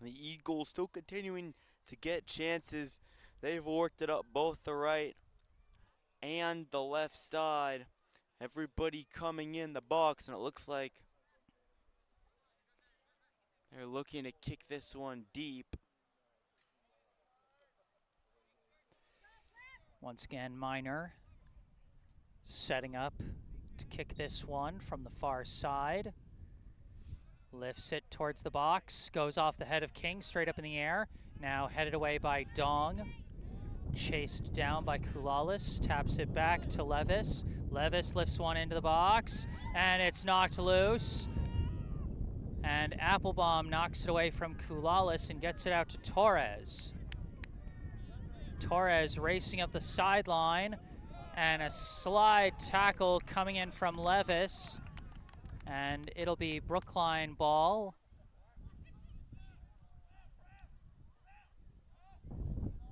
The Eagles still continuing to get chances. They've worked it up both the right and the left side. Everybody coming in the box, and it looks like they're looking to kick this one deep. Once again, Miner setting up to kick this one from the far side. Lifts it towards the box, goes off the head of King, straight up in the air. Now headed away by Dong. Chased down by Kulalis, taps it back to Levis. Levis lifts one into the box, and it's knocked loose. And Applebaum knocks it away from Kulalis and gets it out to Torres. Torres racing up the sideline, and a slide tackle coming in from Levis. And it'll be Brookline ball.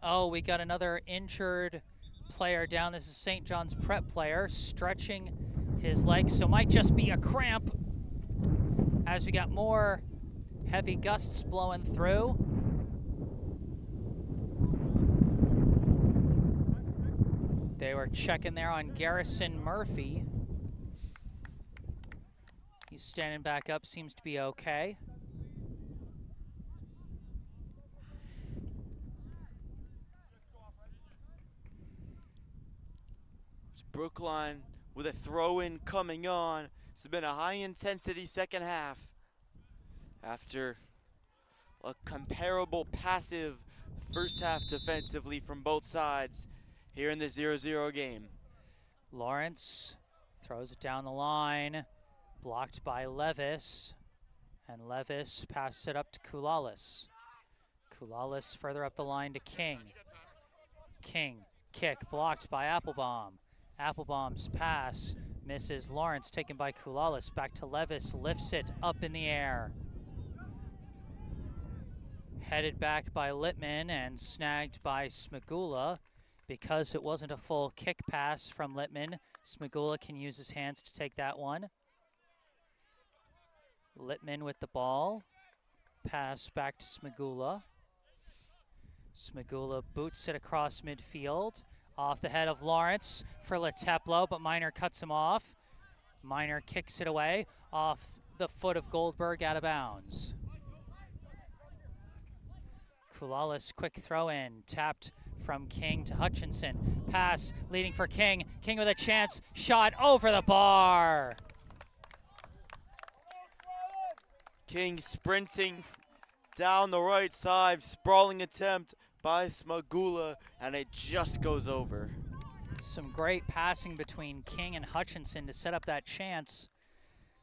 Oh, we got another injured player down. This is St. John's prep player stretching his legs, so might just be a cramp as we got more heavy gusts blowing through. They were checking there on Garrison Murphy. He's standing back up, seems to be okay. Brookline with a throw-in coming on. It's been a high-intensity second half after a comparable passive first half defensively from both sides here in the 0-0 game. Lawrence throws it down the line, blocked by Levis, and Levis passes it up to Kulalis. Kulalis further up the line to King. King, kick blocked by Applebaum. Applebaum's pass misses Lawrence, taken by Kulalis. Back to Levis, lifts it up in the air. Headed back by Littman and snagged by Smagula. Because it wasn't a full kick pass from Littman, Smagula can use his hands to take that one. Littman with the ball. Pass back to Smagula. Smagula boots it across midfield. Off the head of Lawrence for Leteplo, but Miner cuts him off. Miner kicks it away off the foot of Goldberg, out of bounds. Kulalis, quick throw in, tapped from King to Hutchinson. Pass leading for King. King with a chance. Shot over the bar. King sprinting down the right side. Sprawling attempt by Smagula, and it just goes over. Some great passing between King and Hutchinson to set up that chance,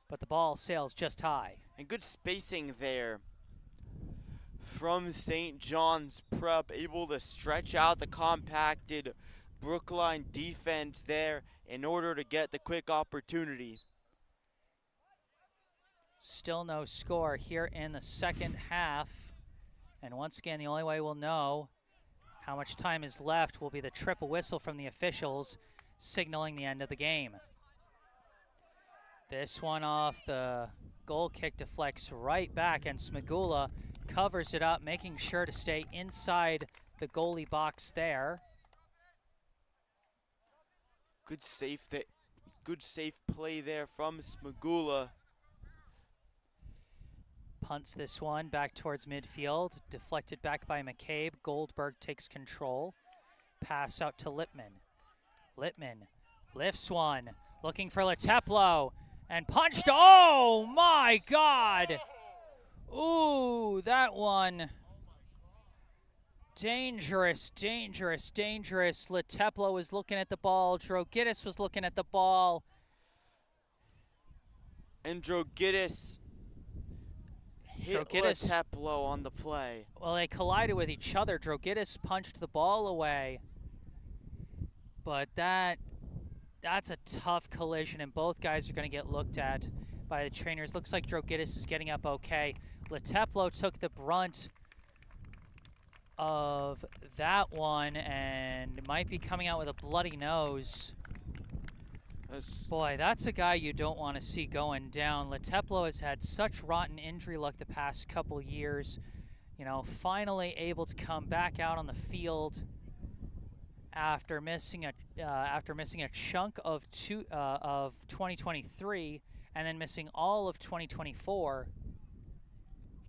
but the ball sails just high. And good spacing there from St. John's Prep, able to stretch out the compacted Brookline defense there in order to get the quick opportunity. Still no score here in the second half. And once again, the only way we'll know how much time is left will be the triple whistle from the officials signaling the end of the game. This one off the goal kick deflects right back, and Smagula covers it up, making sure to stay inside the goalie box there. Good safe play there from Smagula. Punts this one back towards midfield, deflected back by McCabe. Goldberg takes control. Pass out to Lippman. Lippman lifts one, looking for Leteplo, and punched. Oh my God! Ooh, that one. Dangerous, dangerous, dangerous. Leteplo was looking at the ball. Drogidis was looking at the ball. And Drogidis hit Leteplo on the play. Well, they collided with each other. Drogidis punched the ball away. But that's a tough collision, and both guys are going to get looked at by the trainers. Looks like Drogidis is getting up okay. Leteplo took the brunt of that one and might be coming out with a bloody nose. Boy, that's a guy you don't want to see going down. Leteplo has had such rotten injury luck the past couple years. You know, finally able to come back out on the field after missing a chunk of 2023 and then missing all of 2024.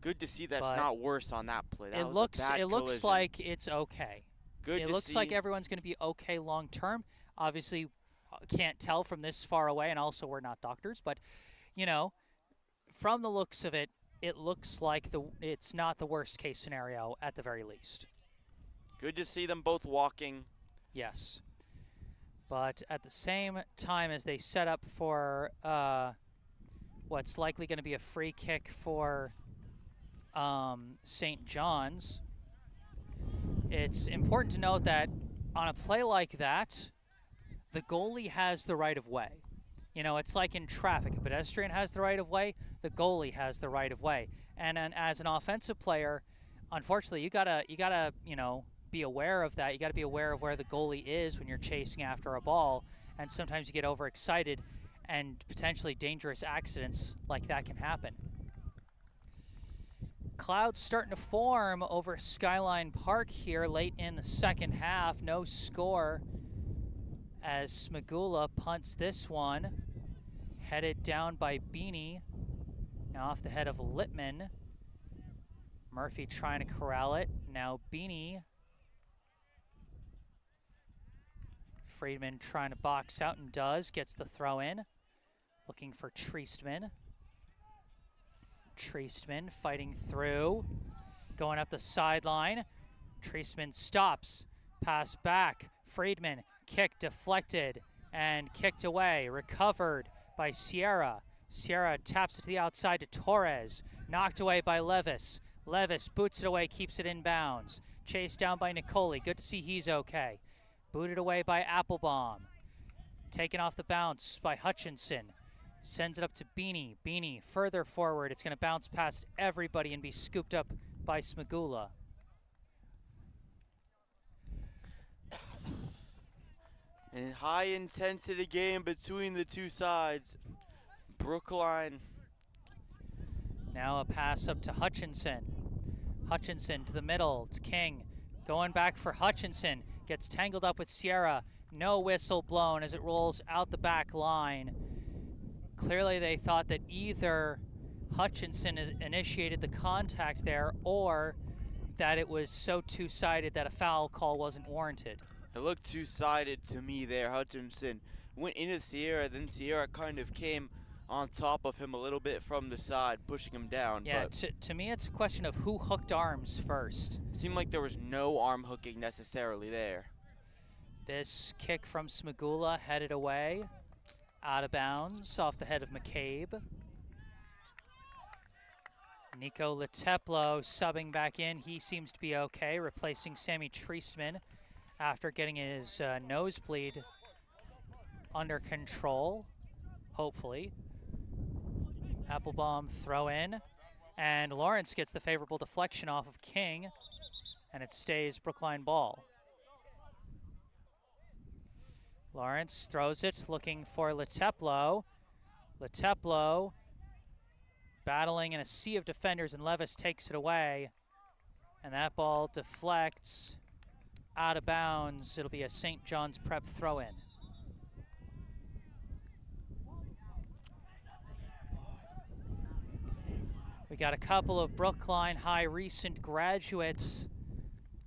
Good to see that's not worse on that play. That it looks like it's okay. It looks like everyone's going to be okay long term. Obviously, can't tell from this far away, and also we're not doctors, but you know, from the looks of it, it looks like it's not the worst case scenario at the very least. Good to see them both walking. Yes, but at the same time as they set up for what's likely going to be a free kick for St. John's, it's important to note that on a play like that, the goalie has the right of way. You know, it's like in traffic. A pedestrian has the right of way, the goalie has the right of way. And as an offensive player, unfortunately, you gotta, you know, be aware of that. You gotta be aware of where the goalie is when you're chasing after a ball. And sometimes you get overexcited, and potentially dangerous accidents like that can happen. Clouds starting to form over Skyline Park here late in the second half. No score as Smagula punts this one. Headed down by Beanie. Now off the head of Lippman. Murphy trying to corral it. Now Beanie. Friedman trying to box out and does. Gets the throw in. Looking for Treestman. Treestman fighting through. Going up the sideline. Treestman stops. Pass back. Friedman. Kick deflected and kicked away. Recovered by Sierra. Sierra taps it to the outside to Torres. Knocked away by Levis. Levis boots it away, keeps it in bounds. Chased down by Nicoli. Good to see he's okay. Booted away by Applebaum. Taken off the bounce by Hutchinson. Sends it up to Beanie. Beanie further forward. It's going to bounce past everybody and be scooped up by Smagula. And high intensity game between the two sides. Brookline. Now a pass up to Hutchinson. Hutchinson to the middle. It's King. Going back for Hutchinson. Gets tangled up with Sierra. No whistle blown as it rolls out the back line. Clearly they thought that either Hutchinson initiated the contact there or that it was so two-sided that a foul call wasn't warranted. It looked two-sided to me there. Hutchinson went into Sierra, then Sierra kind of came on top of him a little bit from the side, pushing him down. Yeah, but to me it's a question of who hooked arms first. Seemed like there was no arm hooking necessarily there. This kick from Smagula headed away, out of bounds, off the head of McCabe. Nico Leteplo subbing back in. He seems to be okay, replacing Sammy Treisman after getting his nosebleed under control, hopefully. Applebaum throw in, and Lawrence gets the favorable deflection off of King, and it stays Brookline ball. Lawrence throws it, looking for Leteplo. Leteplo battling in a sea of defenders, and Levis takes it away. And that ball deflects out of bounds. It'll be a St. John's Prep throw-in. We got a couple of Brookline High recent graduates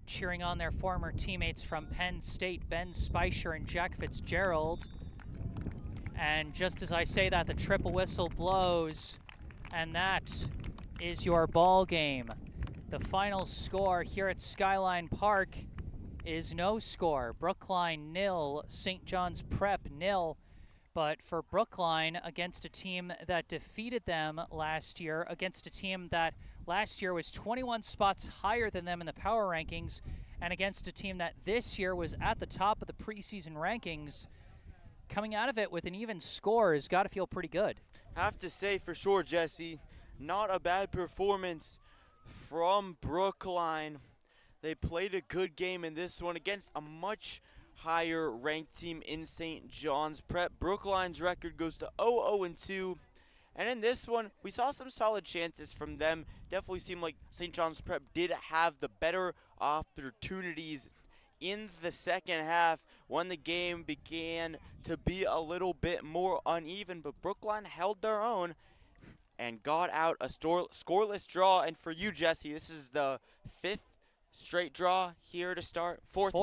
cheering on their former teammates from Penn State, Ben Spicer and Jack Fitzgerald. And just as I say that, the triple whistle blows, and that is your ball game. The final score here at Skyline Park is no score. Brookline 0, St. John's Prep 0. But for Brookline, against a team that defeated them last year, against a team that last year was 21 spots higher than them in the power rankings, and against a team that this year was at the top of the preseason rankings, coming out of it with an even score has got to feel pretty good. Have to say for sure, Jesse, not a bad performance from Brookline. They played a good game in this one against a much higher ranked team in St. John's Prep. Brookline's record goes to 0-2. And in this one, we saw some solid chances from them. Definitely seemed like St. John's Prep did have the better opportunities in the second half when the game began to be a little bit more uneven. But Brookline held their own and got out a scoreless draw. And for you, Jesse, this is the 5th straight draw here to start. Fourth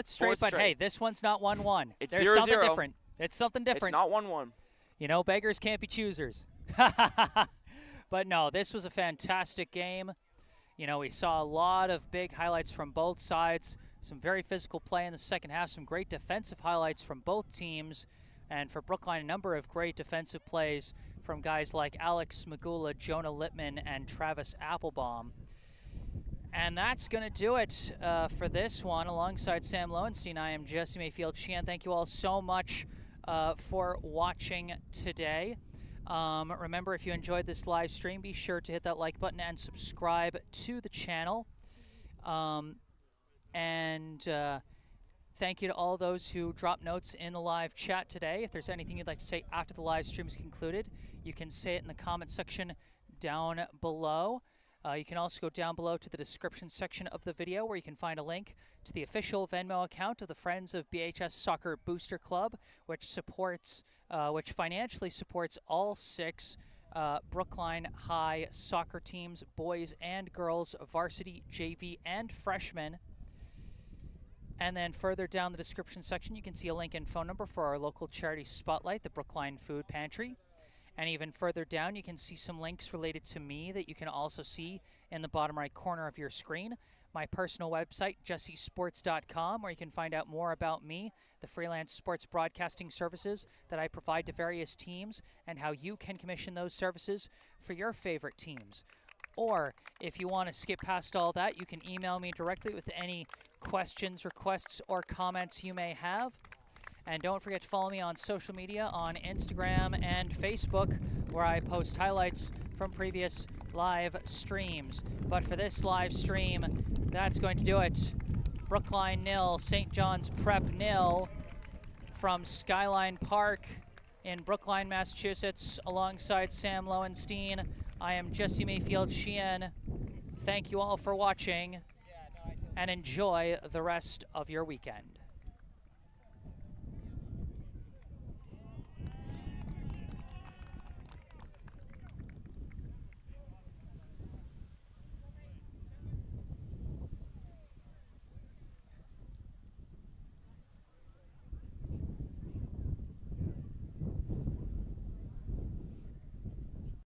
straight, but hey, this one's not 1-1. It's There's 0-0. something different. It's something different. It's not 1-1. You know, beggars can't be choosers. But no, this was a fantastic game. You know, we saw a lot of big highlights from both sides, some very physical play in the second half, some great defensive highlights from both teams, and for Brookline, a number of great defensive plays from guys like Alex Smagula, Jonah Littman, and Travis Applebaum. And that's going to do it for this one. Alongside Sam Lowenstein, I am Jesse Mayfield-Sheehan. Thank you all so much for watching today. Remember, if you enjoyed this live stream, be sure to hit that like button and subscribe to the channel. Thank you to all those who dropped notes in the live chat today. If there's anything you'd like to say after the live stream is concluded, you can say it in the comment section down below. You can also go down below to the description section of the video where you can find a link to the official Venmo account of the Friends of BHS Soccer Booster Club, which financially supports all 6 Brookline High soccer teams, boys and girls, varsity, JV, and freshmen. And then further down the description section, you can see a link and phone number for our local charity spotlight, the Brookline Food Pantry. And even further down, you can see some links related to me that you can also see in the bottom right corner of your screen. My personal website, jessesports.com, where you can find out more about me, the freelance sports broadcasting services that I provide to various teams, and how you can commission those services for your favorite teams. Or if you want to skip past all that, you can email me directly with any questions, requests, or comments you may have. And don't forget to follow me on social media on Instagram and Facebook, where I post highlights from previous live streams. But for this live stream, that's going to do it. Brookline 0, St. John's Prep 0 from Skyline Park in Brookline, Massachusetts, alongside Sam Lowenstein. I am Jesse Mayfield-Sheehan. Thank you all for watching, and enjoy the rest of your weekend.